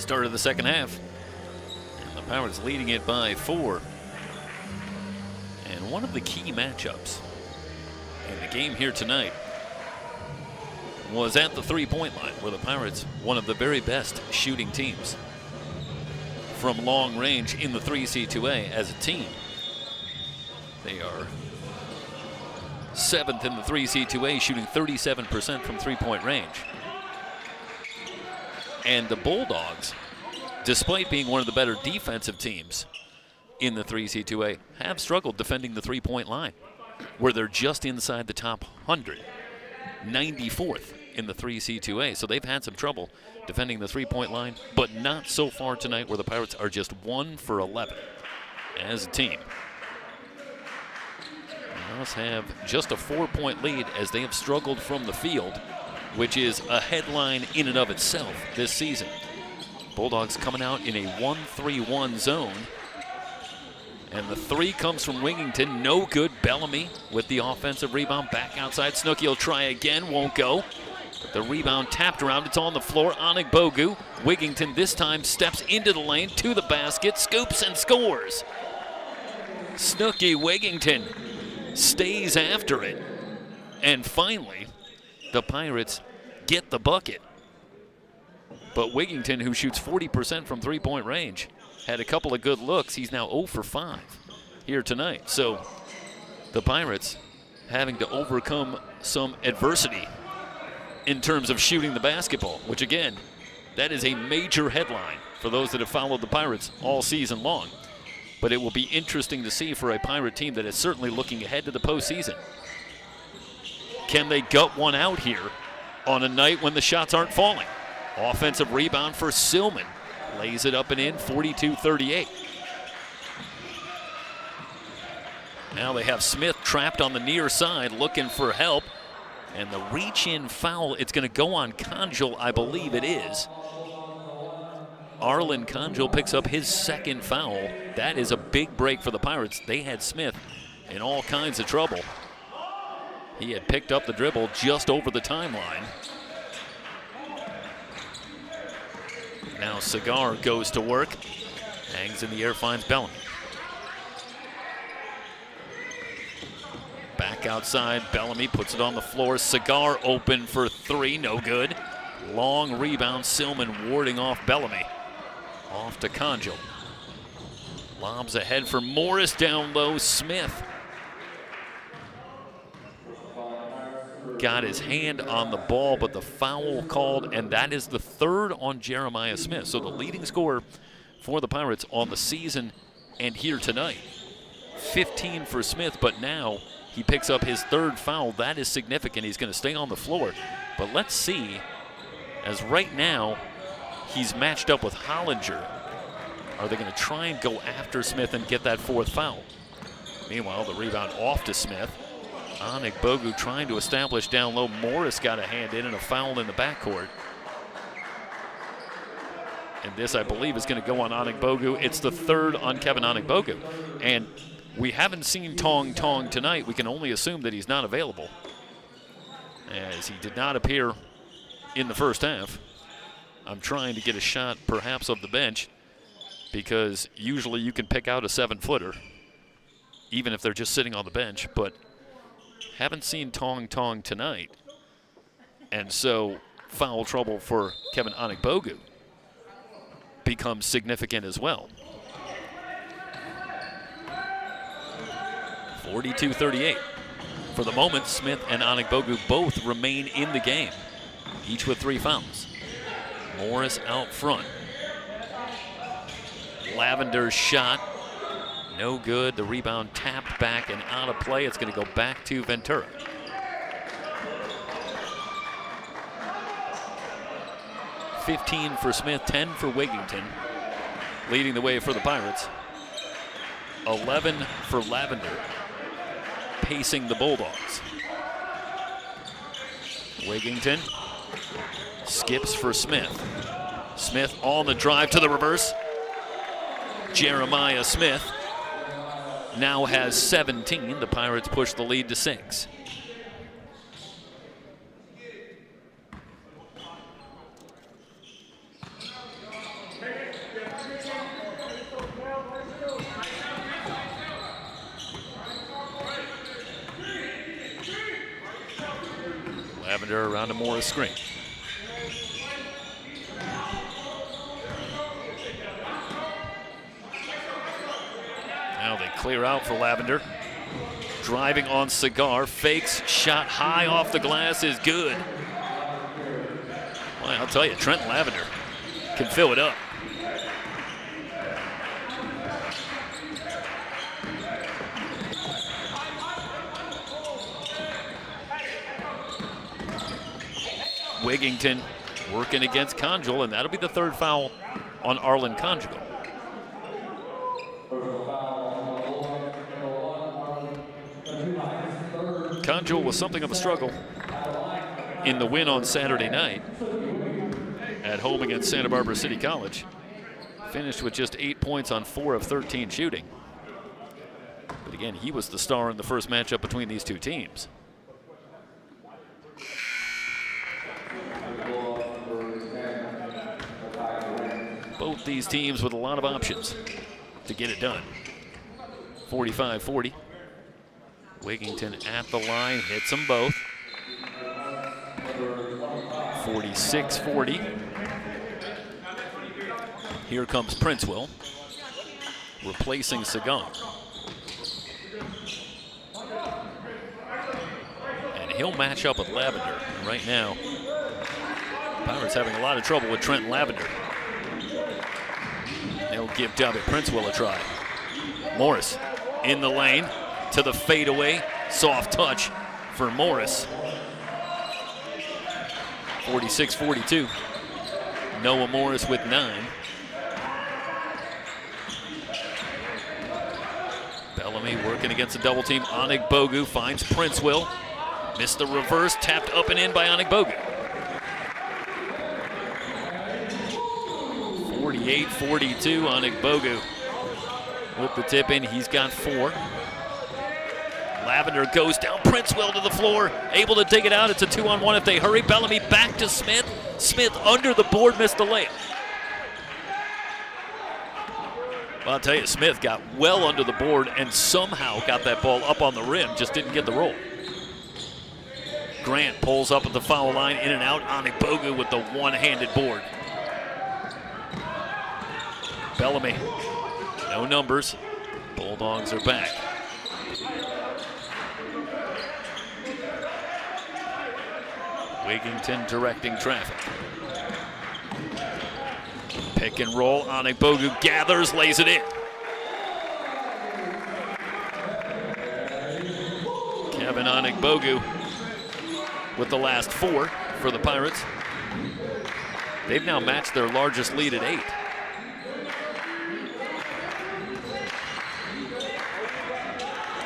Start of the second half. And the Pirates leading it by 4. And one of the key matchups in the game here tonight was at the three-point line, where the Pirates, one of the very best shooting teams from long range in the 3C2A as a team. They are 7th in the 3C2A, shooting 37% from three-point range. And the Bulldogs, despite being one of the better defensive teams in the 3C2A, have struggled defending the three-point line, where they're just inside the top 100, 94th in the 3C2A. So they've had some trouble defending the three-point line, but not so far tonight, where the Pirates are just 1 for 11 as a team. They must have just a 4-point lead, as they have struggled from the field, which is a headline in and of itself this season. Bulldogs coming out in a 1-3-1 zone. And the 3 comes from Wigington. No good. Bellamy with the offensive rebound. Back outside. Snooki will try again. Won't go. But the rebound tapped around. It's on the floor. Onigbogu. Wigington this time steps into the lane, to the basket, scoops and scores. Snooki Wigington stays after it. And finally, the Pirates get the bucket. But Wigington, who shoots 40% from three-point range, had a couple of good looks. He's now 0 for 5 here tonight. So the Pirates having to overcome some adversity in terms of shooting the basketball, which again, that is a major headline for those that have followed the Pirates all season long. But it will be interesting to see for a Pirate team that is certainly looking ahead to the postseason. Can they gut one out here on a night when the shots aren't falling? Offensive rebound for Silman. Lays it up and in, 42-38. Now they have Smith trapped on the near side looking for help. And the reach-in foul, it's going to go on Conjul, I believe it is. Arlen Conjul picks up his second foul. That is a big break for the Pirates. They had Smith in all kinds of trouble. He had picked up the dribble just over the timeline. Now Cigar goes to work. Hangs in the air, finds Bellamy. Back outside, Bellamy puts it on the floor. Cigar open for 3, no good. Long rebound, Silman warding off Bellamy. Off to Conjul. Lobs ahead for Morris, down low, Smith. Got his hand on the ball, but the foul called, and that is the 3rd on Jeremiah Smith. So the leading scorer for the Pirates on the season and here tonight. 15 for Smith, but now he picks up his 3rd foul. That is significant. He's going to stay on the floor. But let's see, as right now he's matched up with Hollinger. Are they going to try and go after Smith and get that 4th foul? Meanwhile, the rebound off to Smith. Onigbogu trying to establish down low. Morris got a hand in and a foul in the backcourt. And this, I believe, is going to go on Onigbogu. It's the 3rd on Kevin Onigbogu. And we haven't seen Tong Tong tonight. We can only assume that he's not available, as he did not appear in the first half. I'm trying to get a shot, perhaps, of the bench, because usually you can pick out a 7-footer, even if they're just sitting on the bench. But haven't seen Tong Tong tonight. And so foul trouble for Kevin Onigbogu becomes significant as well. 42-38. For the moment, Smith and Onigbogu both remain in the game, each with 3 fouls. Morris out front. Lavender's shot, no good. The rebound tapped back and out of play. It's going to go back to Ventura. $15 for Smith, 10 for Wigington, leading the way for the Pirates. 11 for Lavender, pacing the Bulldogs. Wigington skips for Smith. Smith on the drive to the reverse. Jeremiah Smith now has 17. The Pirates push the lead to 6. Lavender around a Morris screen. Now they clear out for Lavender. Driving on Cigar, fakes, shot high off the glass is good. Well, I'll tell you, Trent Lavender can fill it up. Wigington working against Conjul, and that'll be the third foul on Arlen Conjugal. Conjul was something of a struggle in the win on Saturday night at home against Santa Barbara City College. Finished with just 8 points on 4 of 13 shooting. But again, he was the star in the first matchup between these two teams. Both these teams with a lot of options to get it done. 45-40. Wigington at the line, hits them both. 46-40. Here comes Princewell, replacing Cigar. And he'll match up with Lavender. Right now, Pirates having a lot of trouble with Trent Lavender. They'll give David Princewell a try. Morris in the lane to the fadeaway. Soft touch for Morris. 46-42. Noah Morris with 9. Bellamy working against a double team. Onig Bogu finds Princewell. Missed the reverse, tapped up and in by Onig Bogu. 48-42, Onig Bogu with the tip in. He's got 4. Lavender goes down, Princewell to the floor, able to dig it out. It's a 2-on-1 if they hurry. Bellamy back to Smith. Smith under the board, missed the layup. Well, I'll tell you, Smith got well under the board and somehow got that ball up on the rim, just didn't get the roll. Grant pulls up at the foul line, in and out. Onig Bogu with the one-handed board. Bellamy, no numbers. Bulldogs are back. Wigington directing traffic. Pick and roll. Onig Bogu gathers, lays it in. Kevin Onig Bogu with the last 4 for the Pirates. They've now matched their largest lead at 8.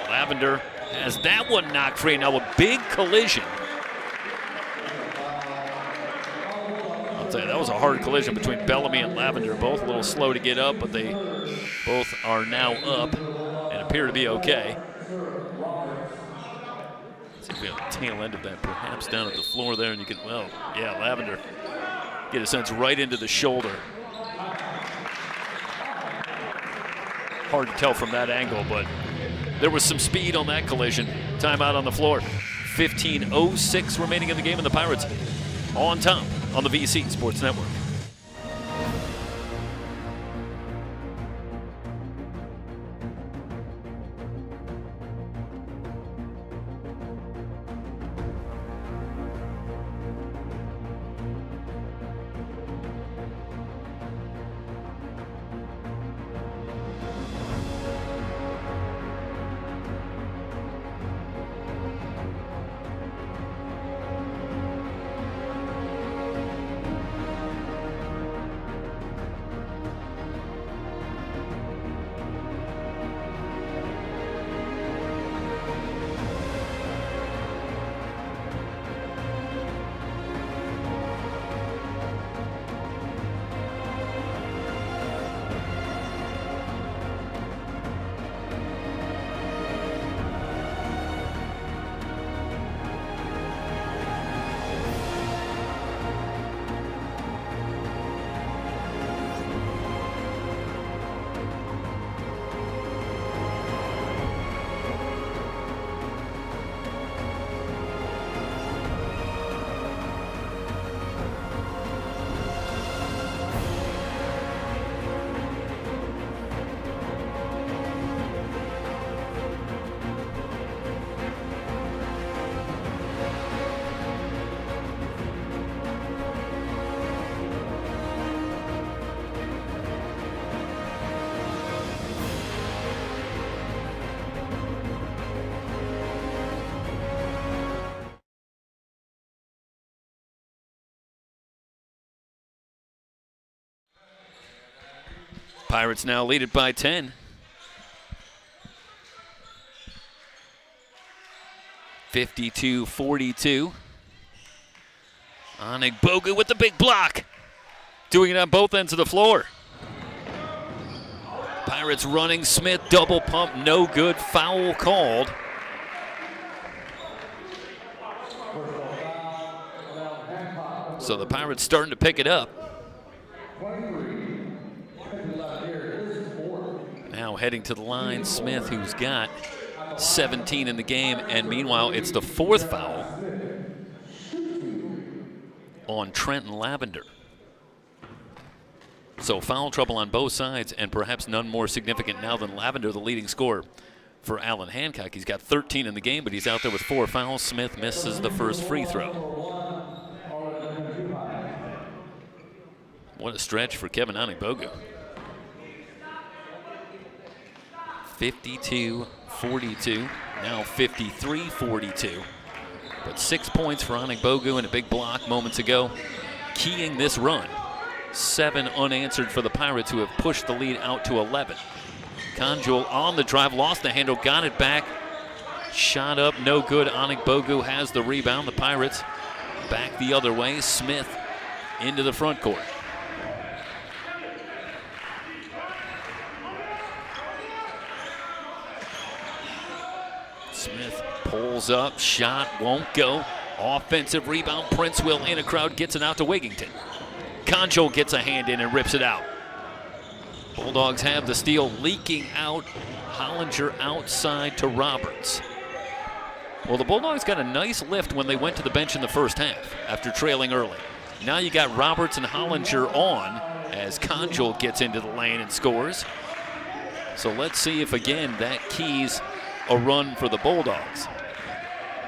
Lavender has that one knocked free. Now a big collision. I'll tell you, that was a hard collision between Bellamy and Lavender. Both a little slow to get up, but they both are now up and appear to be okay. Let's see if we have the tail end of that perhaps down at the floor there, and you can, well, yeah, Lavender get a sense right into the shoulder. Hard to tell from that angle, but there was some speed on that collision. Timeout on the floor. 15:06 remaining in the game, and the Pirates on top on the VC Sports Network. Pirates now lead it by 10. 52-42. Bogu with the big block. Doing it on both ends of the floor. Pirates running. Smith double pump. No good. Foul called. So the Pirates starting to pick it up. Now heading to the line, Smith, who's got 17 in the game, and meanwhile it's the fourth foul on Trenton Lavender. So foul trouble on both sides, and perhaps none more significant now than Lavender, the leading scorer for Allan Hancock. He's got 13 in the game, but he's out there with 4 fouls. Smith misses the first free throw. What a stretch for Kevin Bogu. 52-42, now 53-42. But 6 points for Bogu and a big block moments ago, keying this run. 7 unanswered for the Pirates, who have pushed the lead out to 11. Conjul on the drive, lost the handle, got it back. Shot up, no good. Bogu has the rebound. The Pirates back the other way. Smith into the front court. Smith pulls up, shot won't go. Offensive rebound, Prince will in a crowd, gets it out to Wigington. Conjul gets a hand in and rips it out. Bulldogs have the steal, leaking out. Hollinger outside to Roberts. Well, the Bulldogs got a nice lift when they went to the bench in the first half after trailing early. Now you got Roberts and Hollinger on as Conjul gets into the lane and scores. So let's see if again that keys a run for the Bulldogs.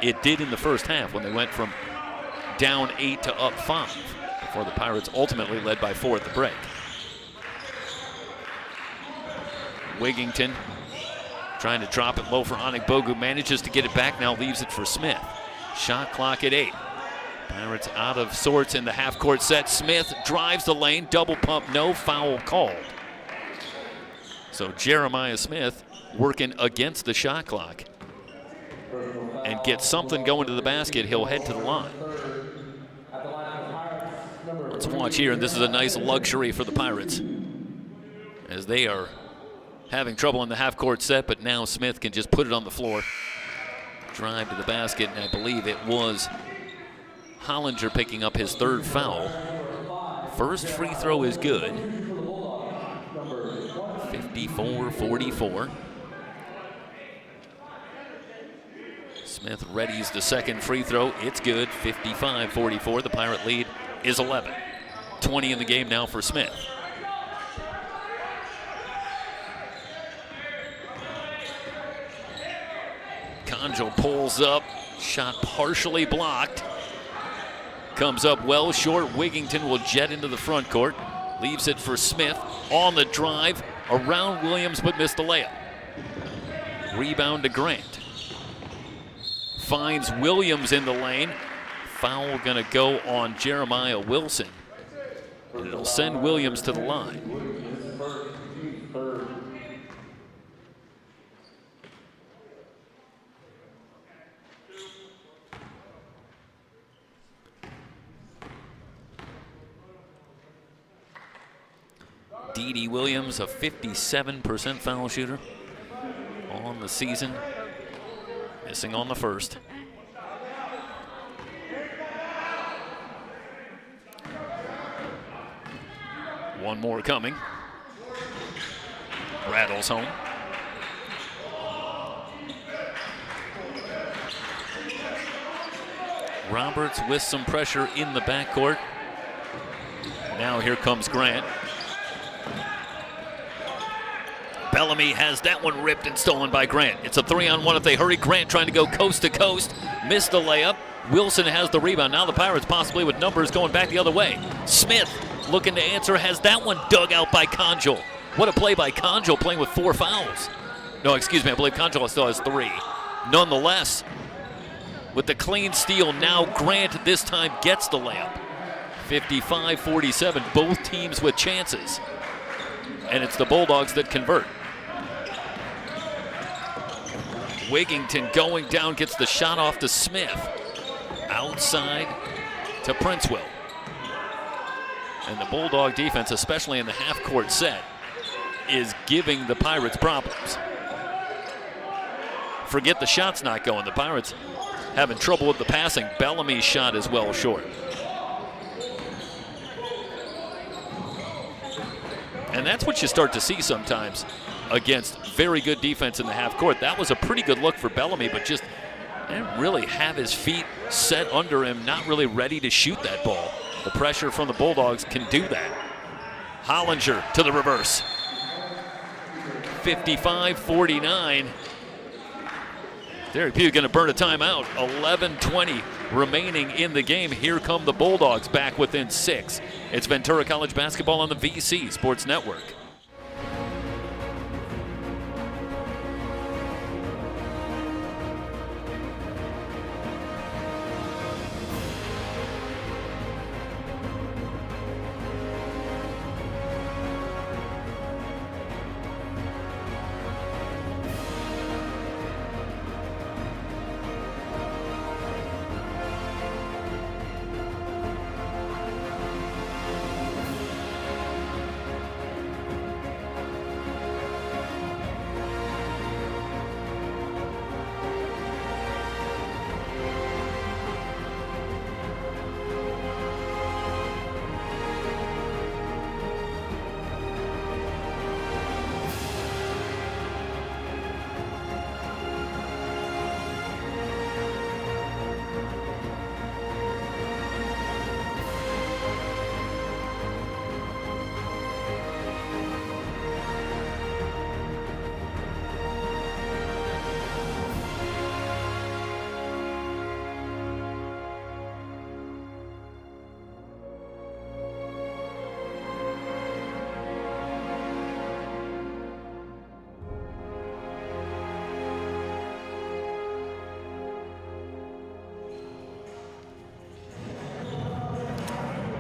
It did in the first half when they went from down 8 to up 5 before the Pirates ultimately led by 4 at the break. Wigington trying to drop it low for Bogu, manages to get it back, now leaves it for Smith. Shot clock at 8. Pirates out of sorts in the half-court set. Smith drives the lane, double pump, no foul called. So Jeremiah Smith working against the shot clock and gets something going to the basket. He'll head to the line. Let's watch here, and this is a nice luxury for the Pirates as they are having trouble in the half-court set, but now Smith can just put it on the floor. Drive to the basket, and I believe it was Hollinger picking up his 3rd foul. First free throw is good. 54-44. Smith readies the 2nd free throw. It's good, 55-44. The Pirate lead is 11. 20 in the game now for Smith. Conjul pulls up, shot partially blocked. Comes up well short. Wigington will jet into the front court. Leaves it for Smith on the drive. Around Williams, but missed the layup. Rebound to Grant. Finds Williams in the lane. Foul gonna go on Jeremiah Wilson. And it'll send Williams to the line. D.D. Williams, a 57% foul shooter on the season, missing on the first. One more coming. Rattles home. Roberts with some pressure in the backcourt. Now here comes Grant. Bellamy has that one ripped and stolen by Grant. It's a 3-on-1 if they hurry. Grant trying to go coast to coast. Missed the layup. Wilson has the rebound. Now the Pirates possibly with numbers going back the other way. Smith looking to answer, has that one dug out by Conjul. What a play by Conjul, playing with 4 fouls. No, excuse me, I believe Conjul still has 3. Nonetheless, with the clean steal, now Grant this time gets the layup. 55-47, both teams with chances. and it's the Bulldogs that convert. Wigington going down, gets the shot off to Smith. Outside to Princeville. And the Bulldog defense, especially in the half-court set, is giving the Pirates problems. Forget the shot's not going. The Pirates having trouble with the passing. Bellamy's shot is well short. And that's what you start to see sometimes against very good defense in the half court. That was a pretty good look for Bellamy, but just didn't really have his feet set under him, not really ready to shoot that ball. The pressure from the Bulldogs can do that. Hollinger to the reverse. 55-49. Derek Pugh going to burn a timeout. 11:20 remaining in the game. Here come the Bulldogs back within 6. It's Ventura College basketball on the VC Sports Network.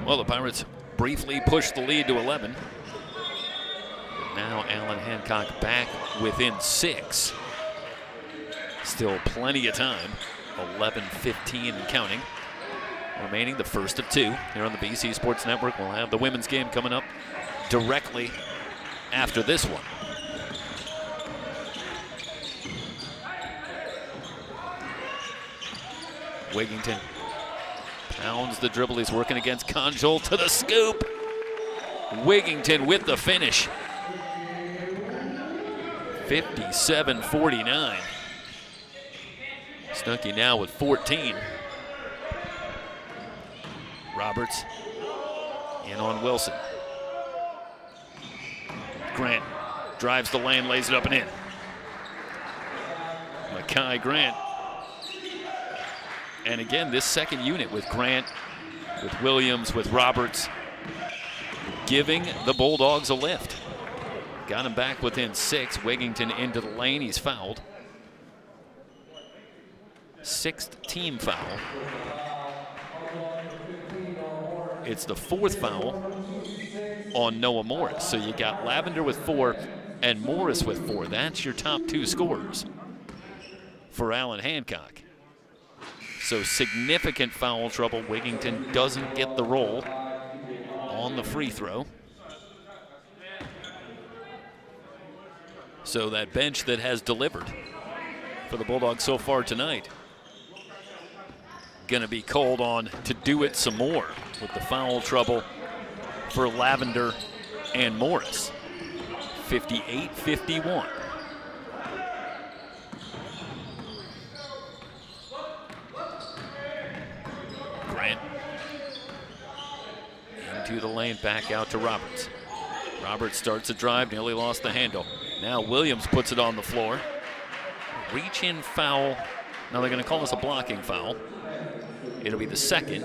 Well, the Pirates briefly pushed the lead to 11. Now Allan Hancock back within 6. Still plenty of time. 11:15 and counting. Remaining, the first of 2 here on the BC Sports Network. We'll have the women's game coming up directly after this one. Wigington pounds the dribble. He's working against Conjol to the scoop. Wigington with the finish. 57-49. Stuckey now with 14. Roberts in on Wilson. Grant drives the lane, lays it up and in. Mackay Grant. And again, this second unit with Grant, with Williams, with Roberts, giving the Bulldogs a lift. Got him back within 6. Wigington into the lane. He's fouled. 6th team foul. It's the 4th foul on Noah Morris. So you got Lavender with 4 and Morris with 4. That's your top 2 scorers for Allan Hancock. So significant foul trouble. Wigington doesn't get the roll on the free throw. So that bench that has delivered for the Bulldogs so far tonight gonna be called on to do it some more with the foul trouble for Lavender and Morris. 58-51. Grant into the lane, back out to Roberts. Roberts starts a drive, nearly lost the handle. Now Williams puts it on the floor. Reach-in foul. Now they're going to call this a blocking foul. It'll be the 2nd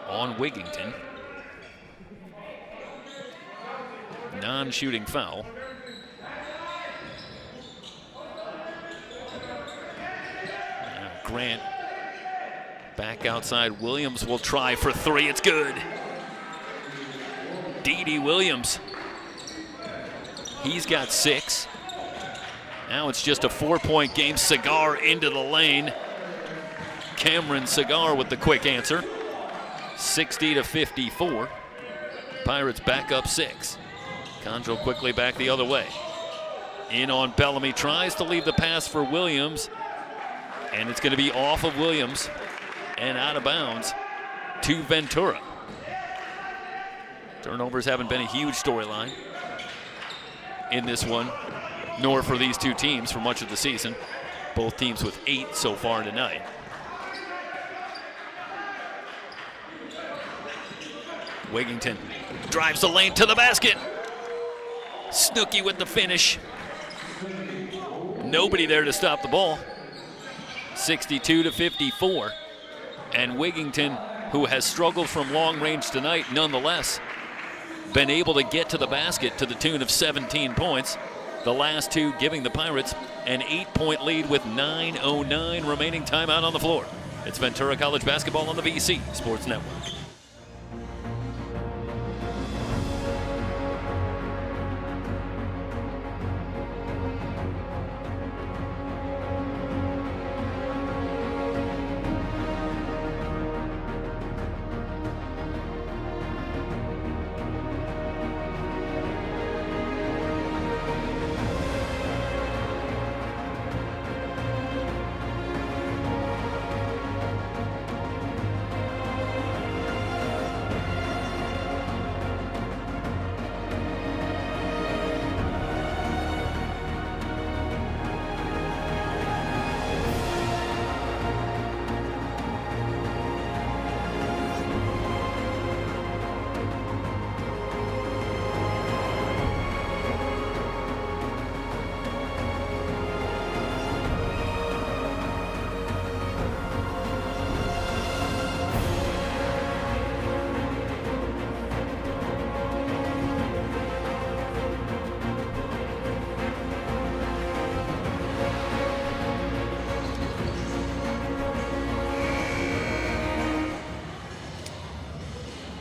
on Wigington. Non-shooting foul. Now Grant back outside. Williams will try for 3. It's good. D.D. Williams. He's got 6. Now it's just a 4-point game. Cigar into the lane. Cameron Cigar with the quick answer. 60-54. Pirates back up 6. Condrel quickly back the other way. In on Bellamy, tries to leave the pass for Williams, and it's going to be off of Williams and out of bounds to Ventura. Turnovers haven't been a huge storyline in this one, nor for these two teams for much of the season. Both teams with 8 so far tonight. Wigington drives the lane to the basket. Snooki with the finish. Nobody there to stop the ball. 62-54. And Wigington, who has struggled from long range tonight, nonetheless been able to get to the basket to the tune of 17 points. The last 2 giving the Pirates an 8-point lead with 9:09 remaining timeout on the floor. It's Ventura College basketball on the VC Sports Network.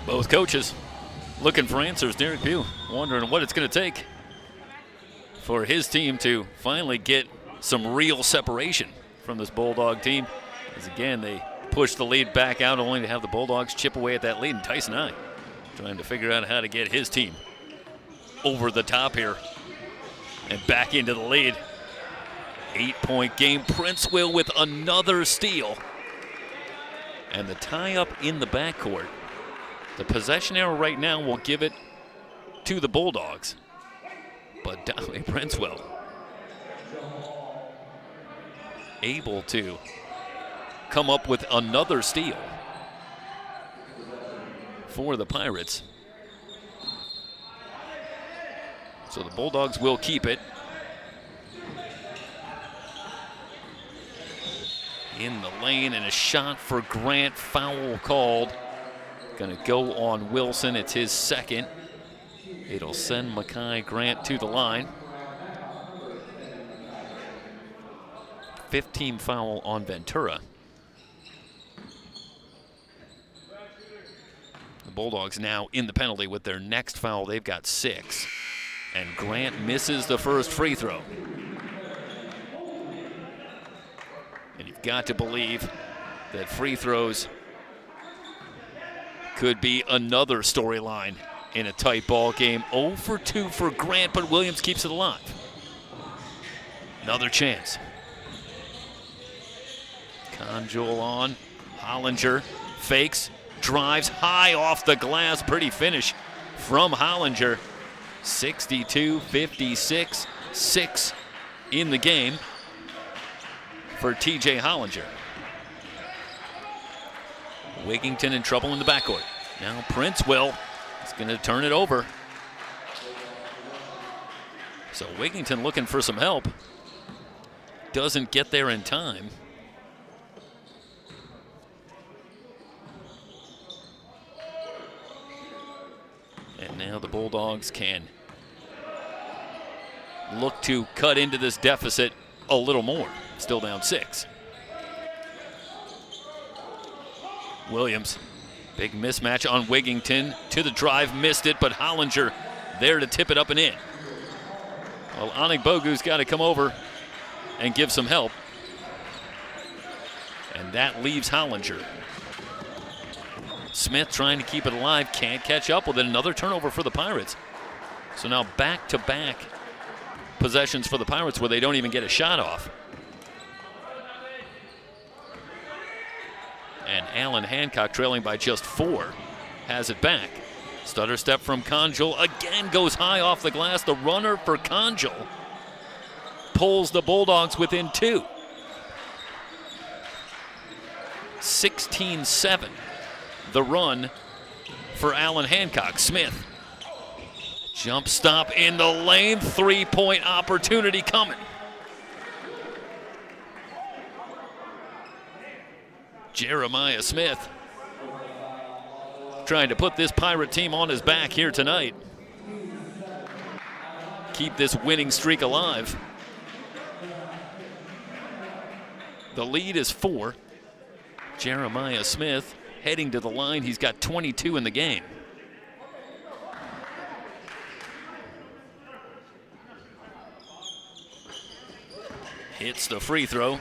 Both coaches looking for answers. Derek Pugh wondering what it's going to take for his team to finally get some real separation from this Bulldog team. As again, they push the lead back out only to have the Bulldogs chip away at that lead. And Tyson I trying to figure out how to get his team over the top here and back into the lead. 8-point game. Princeville with another steal. And the tie up in the backcourt. The possession arrow right now will give it to the Bulldogs. But Dante Princeville able to come up with another steal for the Pirates. So the Bulldogs will keep it. In the lane and a shot for Grant, foul called. Going to go on Wilson. It's his second. It'll send Makai Grant to the line. 15 foul on Ventura. The Bulldogs now in the penalty with their next foul. They've got 6. And Grant misses the first free throw. And you've got to believe that free throws could be another storyline in a tight ball game. 0 for 2 for Grant, but Williams keeps it alive. Another chance. Conjole on. Hollinger fakes, drives high off the glass. Pretty finish from Hollinger. 62-56, 6 in the game for TJ Hollinger. Wigington in trouble in the backcourt. Now Princeville is going to turn it over. So Wigington looking for some help. Doesn't get there in time. And now the Bulldogs can look to cut into this deficit a little more. Still down 6. Williams, Big mismatch on Wigington. To the drive, missed it, but Hollinger there to tip it up and in. Well, Onigbogu's got to come over and give some help. And that leaves Hollinger. Smith trying to keep it alive, can't catch up with it. Another turnover for the Pirates. So now back-to-back possessions for the Pirates where they don't even get a shot off. And Allan Hancock, trailing by just 4, has it back. Stutter step from Conjul, again goes high off the glass. The runner for Conjul pulls the Bulldogs within 2. 16-7, the run for Allan Hancock. Smith, jump stop in the lane, 3-point opportunity coming. Jeremiah Smith trying to put this Pirate team on his back here tonight. Keep this winning streak alive. The lead is 4. Jeremiah Smith heading to the line. He's got 22 in the game. Hits the free throw.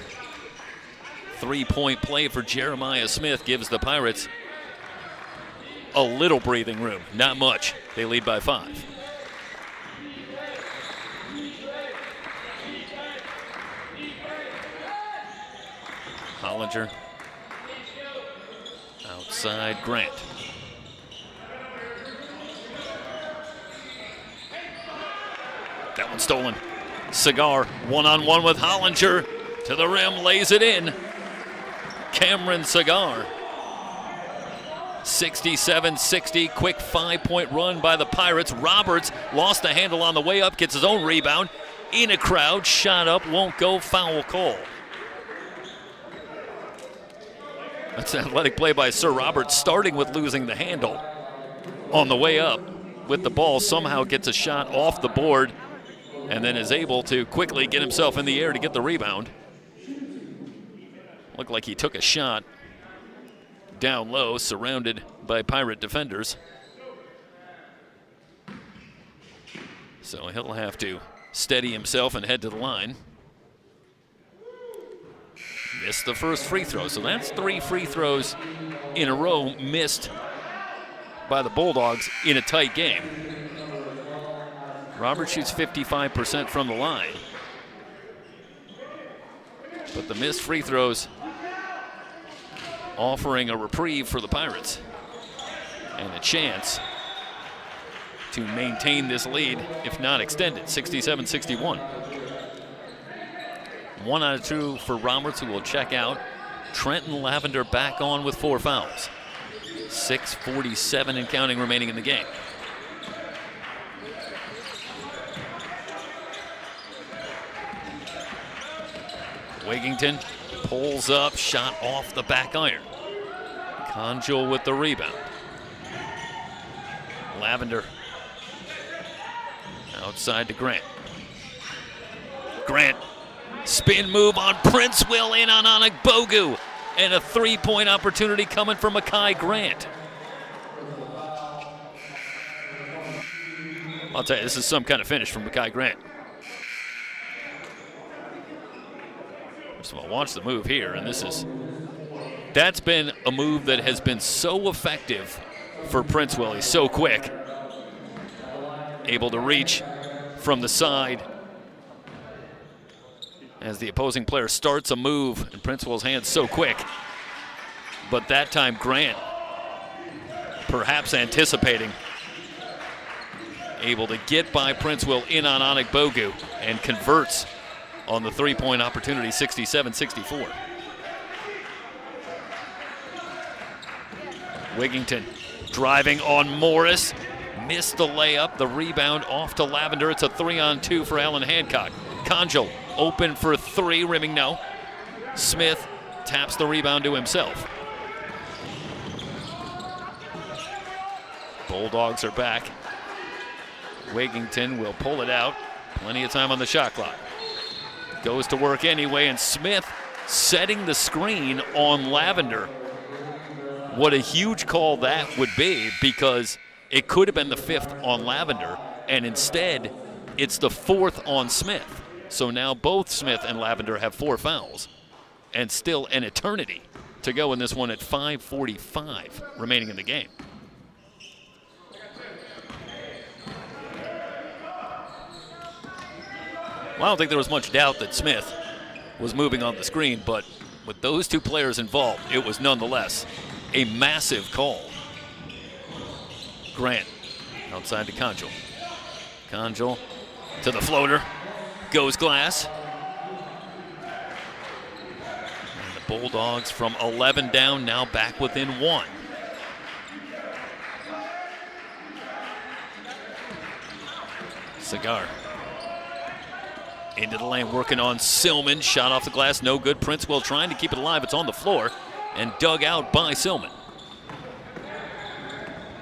3-point play for Jeremiah Smith gives the Pirates a little breathing room. Not much. They lead by 5. Hollinger. Outside Grant. That one stolen. Cigar one-on-one with Hollinger. To the rim, lays it in. Cameron Cigar. 67-60, quick 5-point run by the Pirates. Roberts lost the handle on the way up, gets his own rebound. In a crowd, shot up, won't go, foul call. That's an athletic play by Sir Roberts, starting with losing the handle. On the way up with the ball, somehow gets a shot off the board and then is able to quickly get himself in the air to get the rebound. Looked like he took a shot down low, surrounded by Pirate defenders. So he'll have to steady himself and head to the line. Missed the first free throw, so that's 3 free throws in a row missed by the Bulldogs in a tight game. Robert shoots 55% from the line. But the missed free throws offering a reprieve for the Pirates and a chance to maintain this lead, if not extend it. 67-61. 1 out of 2 for Roberts, who will check out. Trenton Lavender back on with 4 fouls. 6:47 and counting remaining in the game. Wigington pulls up, shot off the back iron. Conjul with the rebound. Lavender outside to Grant. Grant, spin move on Princeville, in on Onigbogu, and a 3-point opportunity coming from Mekhi Grant. I'll tell you, this is some kind of finish from Mekhi Grant. First of all, watch the move here, and that's been a move that has been so effective for Princeville. He's so quick, able to reach from the side as the opposing player starts a move, and Princeville's hands so quick. But that time Grant, perhaps anticipating, able to get by Princeville in on Onigbogu and converts on the 3-point opportunity. 67-64. Wigington driving on Morris, missed the layup, the rebound off to Lavender. It's a 3-on-2 for Allan Hancock. Conjul open for 3, rimming no. Smith taps the rebound to himself. Bulldogs are back. Wigington will pull it out. Plenty of time on the shot clock. Goes to work anyway, and Smith setting the screen on Lavender. what a huge call that would be, because it could have been the 5th on Lavender, and instead it's the 4th on Smith. So now both Smith and Lavender have 4 fouls, and still an eternity to go in this one at 5:45 remaining in the game. Well, I don't think there was much doubt that Smith was moving on the screen, but with those 2 players involved, it was nonetheless a massive call. Grant outside to Conjal. Conjal to the floater. Goes glass. And the Bulldogs from 11 down, now back within 1. Cigar into the lane, working on Silman. Shot off the glass, no good. Princewell trying to keep it alive. It's on the floor and dug out by Silman.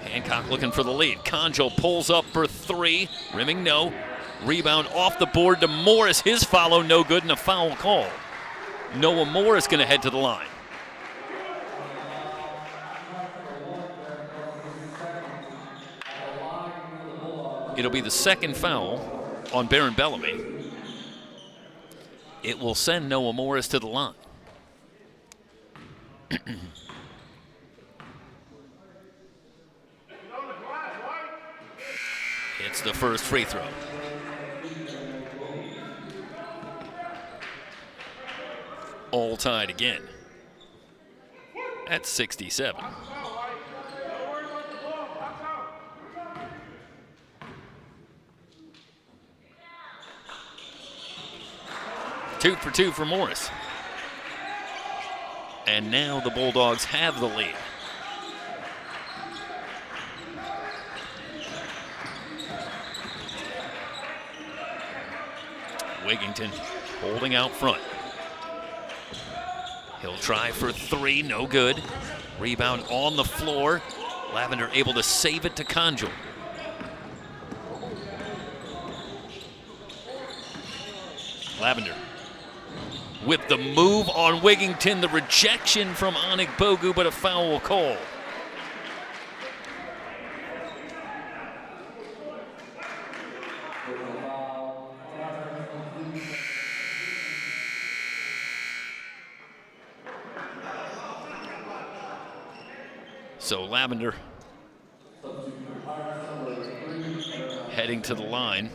Hancock looking for the lead. Conjal pulls up for 3. Rimming, no. Rebound off the board to Morris. His follow, no good, and a foul call. Noah Morris going to head to the line. It'll be the 2nd foul on Baron Bellamy. It will send Noah Morris to the line. It's the first free throw. All tied again at 67. Two for 2 for Morris. And now the Bulldogs have the lead. Wigington holding out front. He'll try for 3, no good. Rebound on the floor. Lavender able to save it to Conjal. Lavender with the move on Wigington. The rejection from Anik Bogu, but a foul call. So Lavender heading to the line.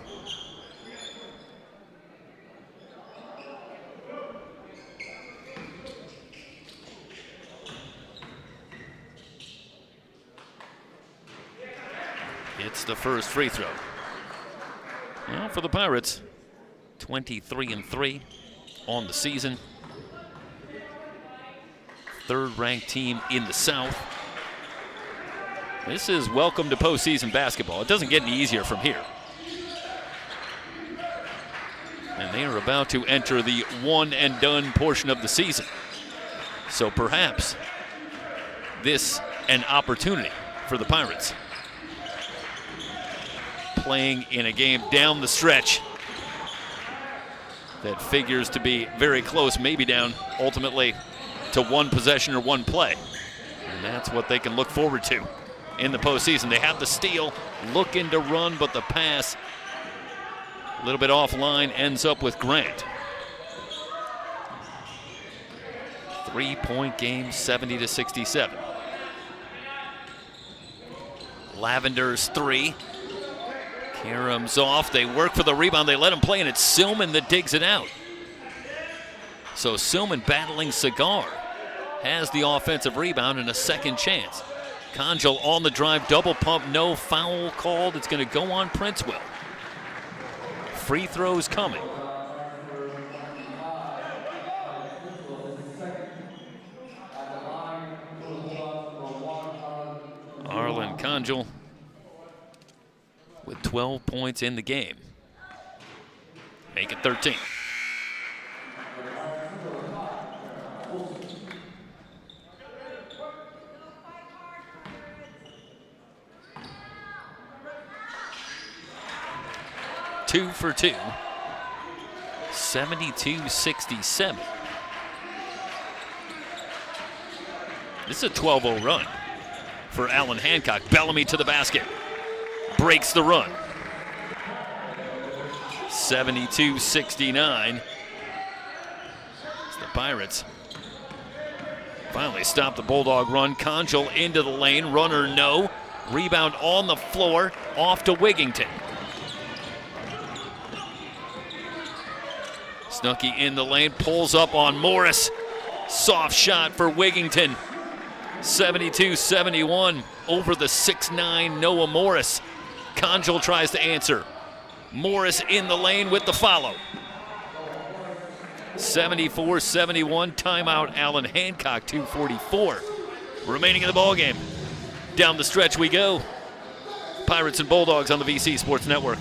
It's the first free throw. Well, for the Pirates, 23-3 on the season. 3rd-ranked team in the South. This is welcome to postseason basketball. It doesn't get any easier from here. And they are about to enter the one-and-done portion of the season. So perhaps this an opportunity for the Pirates. Playing in a game down the stretch that figures to be very close, maybe down ultimately to 1 possession or 1 play. And that's what they can look forward to in the postseason. They have the steal, looking to run, but the pass a little bit offline, ends up with Grant. 3-point game, 70-67. Lavender's 3. Karam's off. They work for the rebound. They let him play, and it's Silman that digs it out. So Silman battling Cigar has the offensive rebound and a second chance. Conjal on the drive, double pump, no foul called. It's going to go on Princewell. Free throws coming. Allan Conjal with 12 points in the game. Make it 13. Two for 2. 72-67. This is a 12-0 run for Allan Hancock. Bellamy to the basket. Breaks the run. 72-69. The Pirates finally stop the Bulldog run. Conjal into the lane. Runner no. Rebound on the floor. Off to Wigington. Snooki in the lane. Pulls up on Morris. Soft shot for Wigington. 72-71 over the 6'9" Noah Morris. Conjal tries to answer. Morris in the lane with the follow. 74-71, timeout Allan Hancock, 2:44 remaining in the ballgame. Down the stretch we go. Pirates and Bulldogs on the VC Sports Network.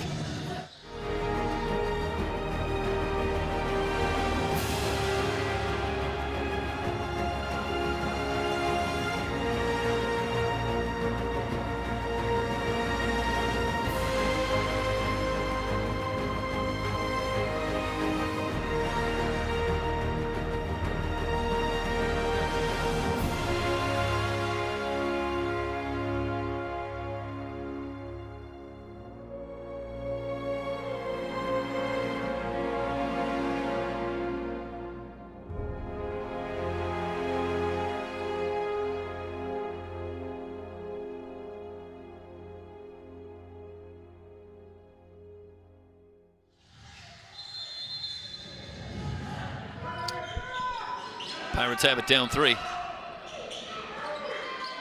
Pirates have it down 3.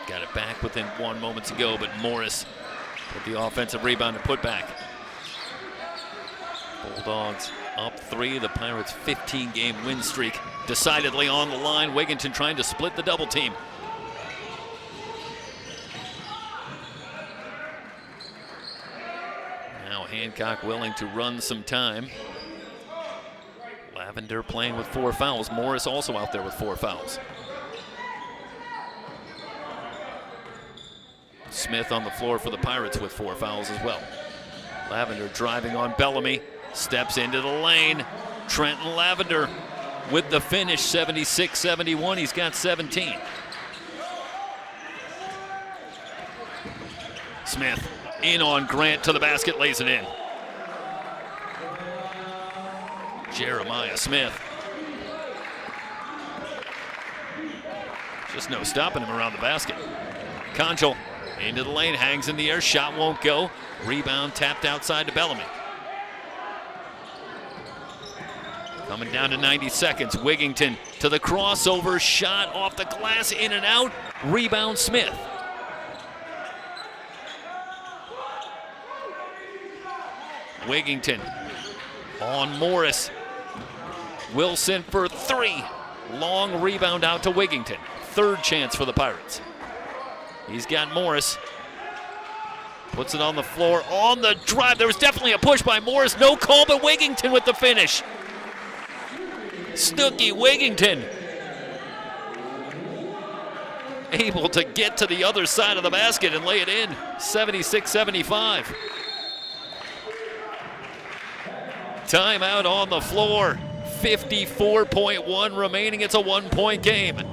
Got it back within 1 moment to go, but Morris with the offensive rebound and put back. Bulldogs up 3. The Pirates' 15-game win streak decidedly on the line. Wigington trying to split the double team. Now Hancock willing to run some time. Lavender playing with 4 fouls. Morris also out there with 4 fouls. Smith on the floor for the Pirates with 4 fouls as well. Lavender driving on Bellamy. Steps into the lane. Trenton Lavender with the finish, 76-71. He's got 17. Smith in on Grant to the basket, lays it in. Jeremiah Smith. Just no stopping him around the basket. Conjal into the lane, hangs in the air, shot won't go. Rebound tapped outside to Bellamy. Coming down to 90 seconds. Wigington to the crossover, shot off the glass, in and out. Rebound Smith. Wigington on Morris. Wilson for 3. Long rebound out to Wigington. 3rd chance for the Pirates. He's got Morris. Puts it on the floor on the drive. There was definitely a push by Morris. No call, but Wigington with the finish. Snooki Wigington able to get to the other side of the basket and lay it in. 76-75. Timeout on the floor. 54.1 remaining. It's a 1-point game.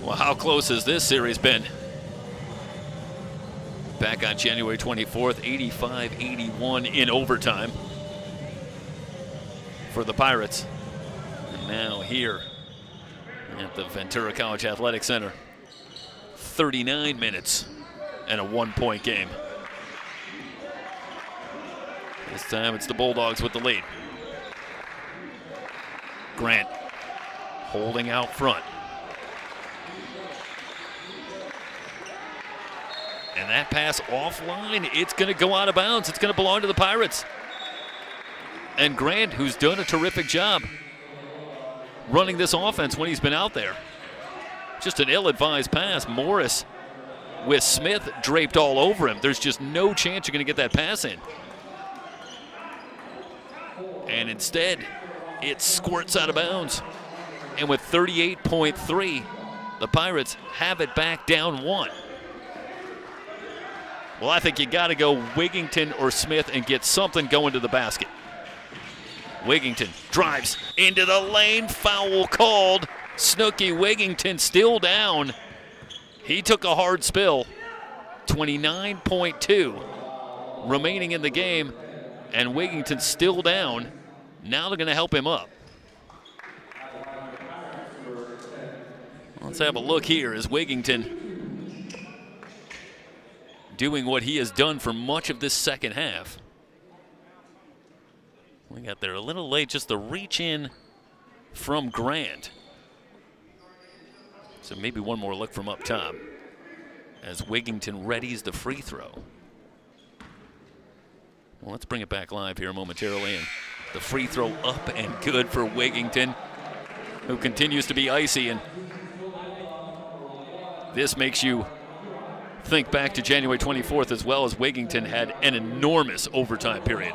Well, how close has this series been? Back on January 24th, 85-81 in overtime for the Pirates. And now here at the Ventura College Athletic Center, 39 minutes and a 1-point game. This time it's the Bulldogs with the lead. Grant holding out front. And that pass offline, it's going to go out of bounds. It's going to belong to the Pirates. And Grant, who's done a terrific job running this offense when he's been out there. Just an ill-advised pass. Morris with Smith draped all over him. There's just no chance you're going to get that pass in. And instead, it squirts out of bounds. And with 38.3, the Pirates have it back down 1. Well, I think you got to go Wigington or Smith and get something going to the basket. Wigington drives into the lane, foul called. Snooky Wigington still down. He took a hard spill. 29.2 remaining in the game, and Wigington still down. Now they're going to help him up. Let's have a look here as Wigington doing what he has done for much of this second half. We got there a little late, just the reach in from Grant. So maybe one more look from up top as Wigington readies the free throw. Well, let's bring it back live here momentarily. And the free throw up and good for Wigington, who continues to be icy. And this makes you think back to January 24th as well, as Wigington had an enormous overtime period.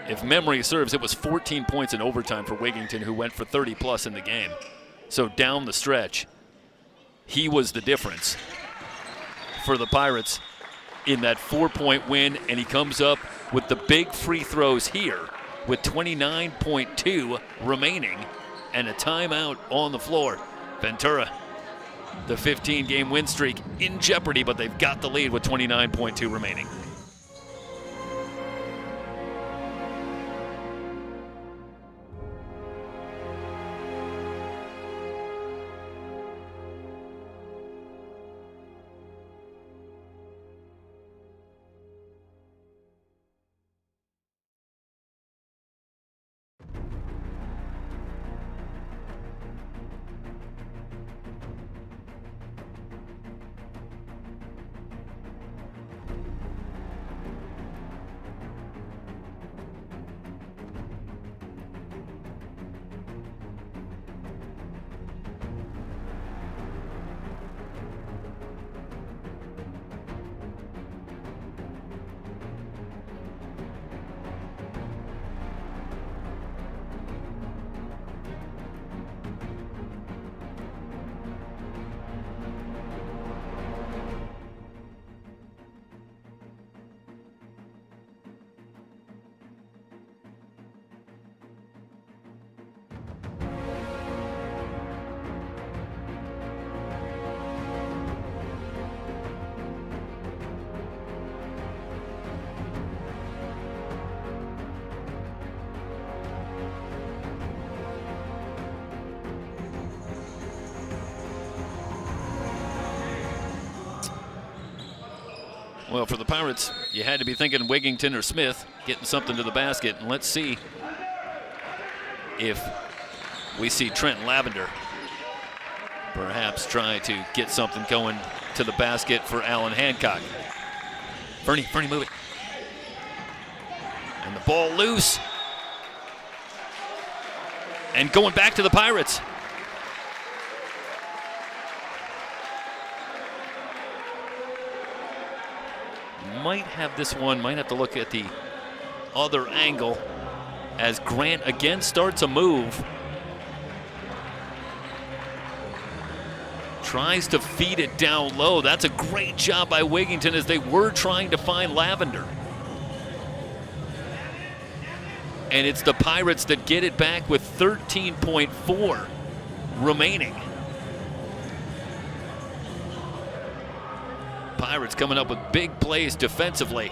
If memory serves, it was 14 points in overtime for Wigington, who went for 30+ in the game. So down the stretch, he was the difference for the Pirates in that 4-point win, and he comes up with the big free throws here with 29.2 remaining and a timeout on the floor. Ventura, the 15-game win streak in jeopardy, but they've got the lead with 29.2 remaining. Well, for the Pirates, you had to be thinking Wigington or Smith getting something to the basket. And let's see if we see Trent Lavender perhaps try to get something going to the basket for Allan Hancock. Fernie, move it. And the ball loose. And going back to the Pirates. Might have this one, might have to look at the other angle as Grant again starts a move. Tries to feed it down low. That's a great job by Wigington as they were trying to find Lavender. And it's the Pirates that get it back with 13.4 remaining. Pirates coming up with big plays defensively.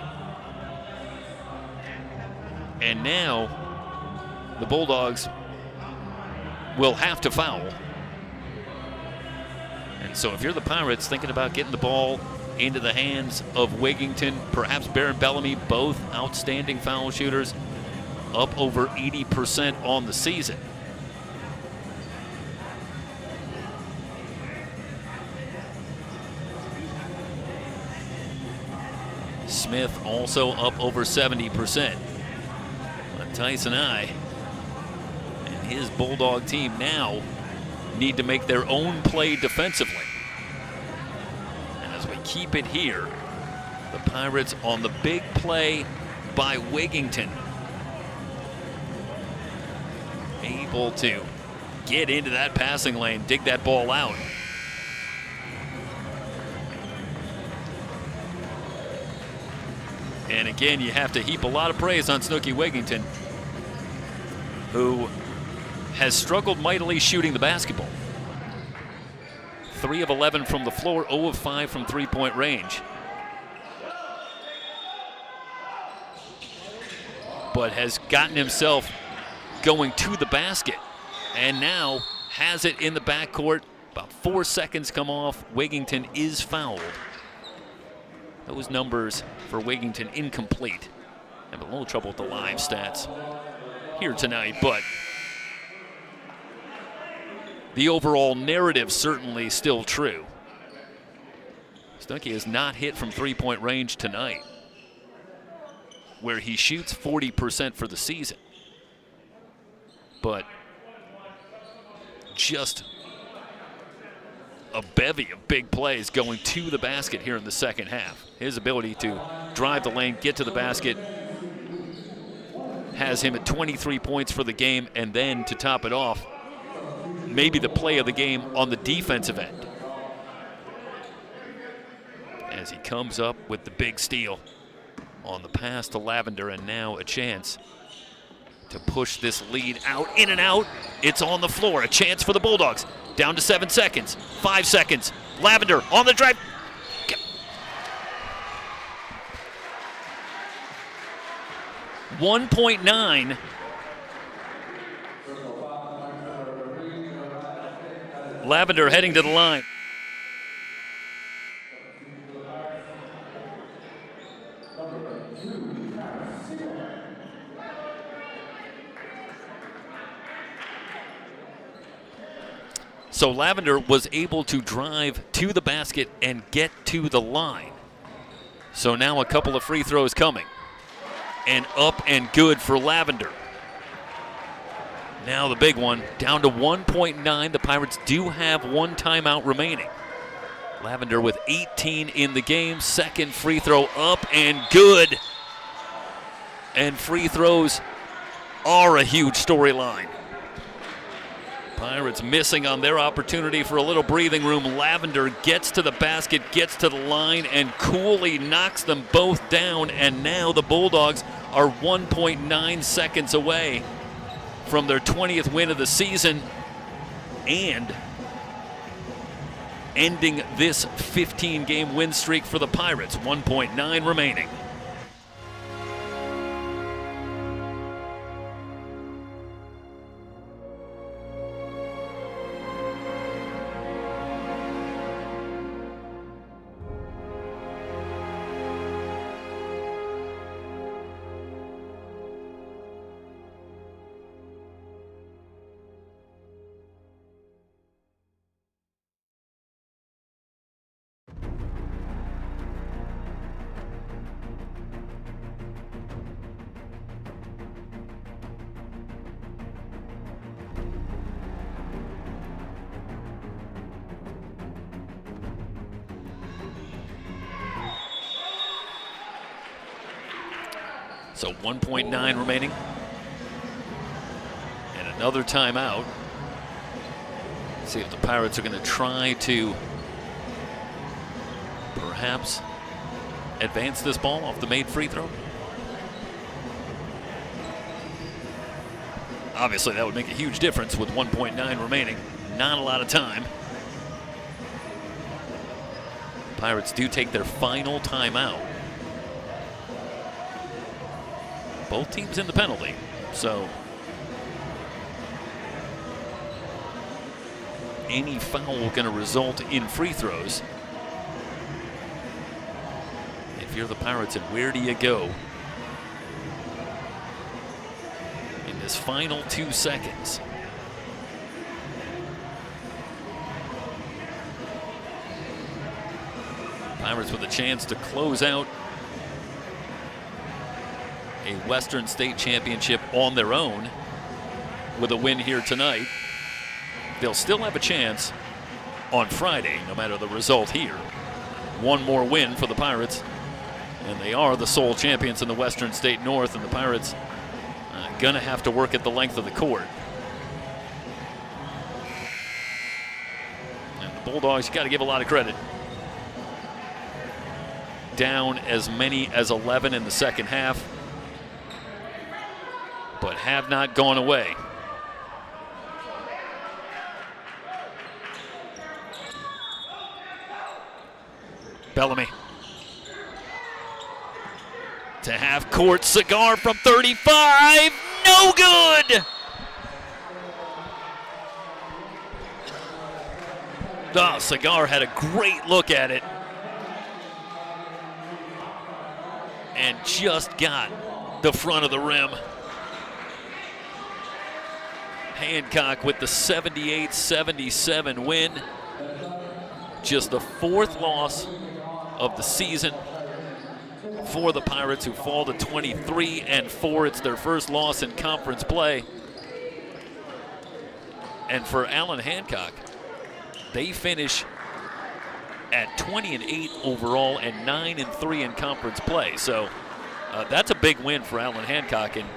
And now the Bulldogs will have to foul. And so if you're the Pirates thinking about getting the ball into the hands of Wigington, perhaps Barron Bellamy, both outstanding foul shooters, up over 80% on the season. Smith also up over 70%. But Tyson I and his Bulldog team now need to make their own play defensively. And as we keep it here, the Pirates on the big play by Wigington, able to get into that passing lane, dig that ball out. And again, you have to heap a lot of praise on Snooki Wigington, who has struggled mightily shooting the basketball. 3 of 11 from the floor, 0 of 5 from three-point range. But has gotten himself going to the basket, and now has it in the backcourt. About 4 seconds come off. Wigington is fouled. Those numbers for Wigington incomplete. Have a little trouble with the live stats here tonight, but the overall narrative certainly still true. Stuckey has not hit from three-point range tonight, where he shoots 40% for the season. But just a bevy of big plays going to the basket here in the second half. His ability to drive the lane, get to the basket, has him at 23 points for the game, and then to top it off, maybe the play of the game on the defensive end, as he comes up with the big steal on the pass to Lavender, and now a chance to push this lead out, in and out. It's on the floor, a chance for the Bulldogs. Down to 7 seconds, 5 seconds. Lavender on the drive. 1.9. Lavender heading to the line. So Lavender was able to drive to the basket and get to the line. So now a couple of free throws coming. And up and good for Lavender. Now the big one, down to 1.9. The Pirates do have one timeout remaining. Lavender with 18 in the game. Second free throw up and good. And free throws are a huge storyline. Pirates missing on their opportunity for a little breathing room. Lavender gets to the basket, gets to the line, and coolly knocks them both down. And now the Bulldogs are 1.9 seconds away from their 20th win of the season and ending this 15-game win streak for the Pirates. 1.9 remaining. So 1.9 remaining. And another timeout. See if the Pirates are going to try to perhaps advance this ball off the made free throw. Obviously, that would make a huge difference with 1.9 remaining. Not a lot of time. Pirates do take their final timeout. Both teams in the penalty, so any foul going to result in free throws. If you're the Pirates, and where do you go in this final 2 seconds? Pirates with a chance to close out a Western State Championship on their own with a win here tonight. They'll still have a chance on Friday, no matter the result here. One more win for the Pirates, and they are the sole champions in the Western State North, and the Pirates gonna have to work at the length of the court. And the Bulldogs, you gotta give a lot of credit. Down as many as 11 in the second half, but have not gone away. Bellamy to half court. Cigar from 35, no good. Oh, Cigar had a great look at it and just got the front of the rim. Hancock with the 78-77 win. Just the 4th loss of the season for the Pirates, who fall to 23-4. It's their first loss in conference play. And for Allan Hancock, they finish at 20-8 overall and 9-3 in conference play. So that's a big win for Allan Hancock, and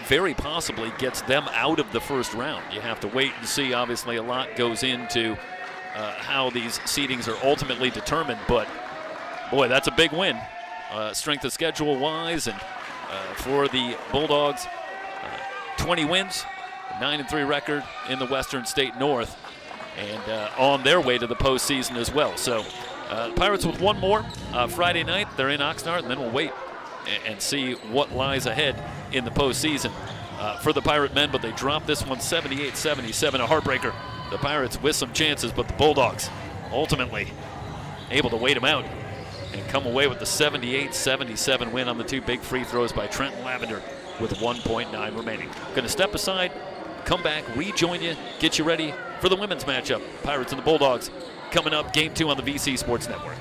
very possibly gets them out of the first round. You have to wait and see. Obviously, a lot goes into how these seedings are ultimately determined, but boy, that's a big win, strength of schedule wise, and for the Bulldogs, 20 wins, 9-3 record in the Western State North, and on their way to the postseason as well. So Pirates with one more Friday night. They're in Oxnard, and then we'll wait and see what lies ahead in the postseason for the Pirate men, but they dropped this one 78-77, a heartbreaker. The Pirates with some chances, but the Bulldogs ultimately able to wait them out and come away with the 78-77 win on the 2 big free throws by Trenton Lavender with 1.9 remaining. Going to step aside, come back, rejoin you, get you ready for the women's matchup. Pirates and the Bulldogs coming up, game 2 on the VC Sports Network.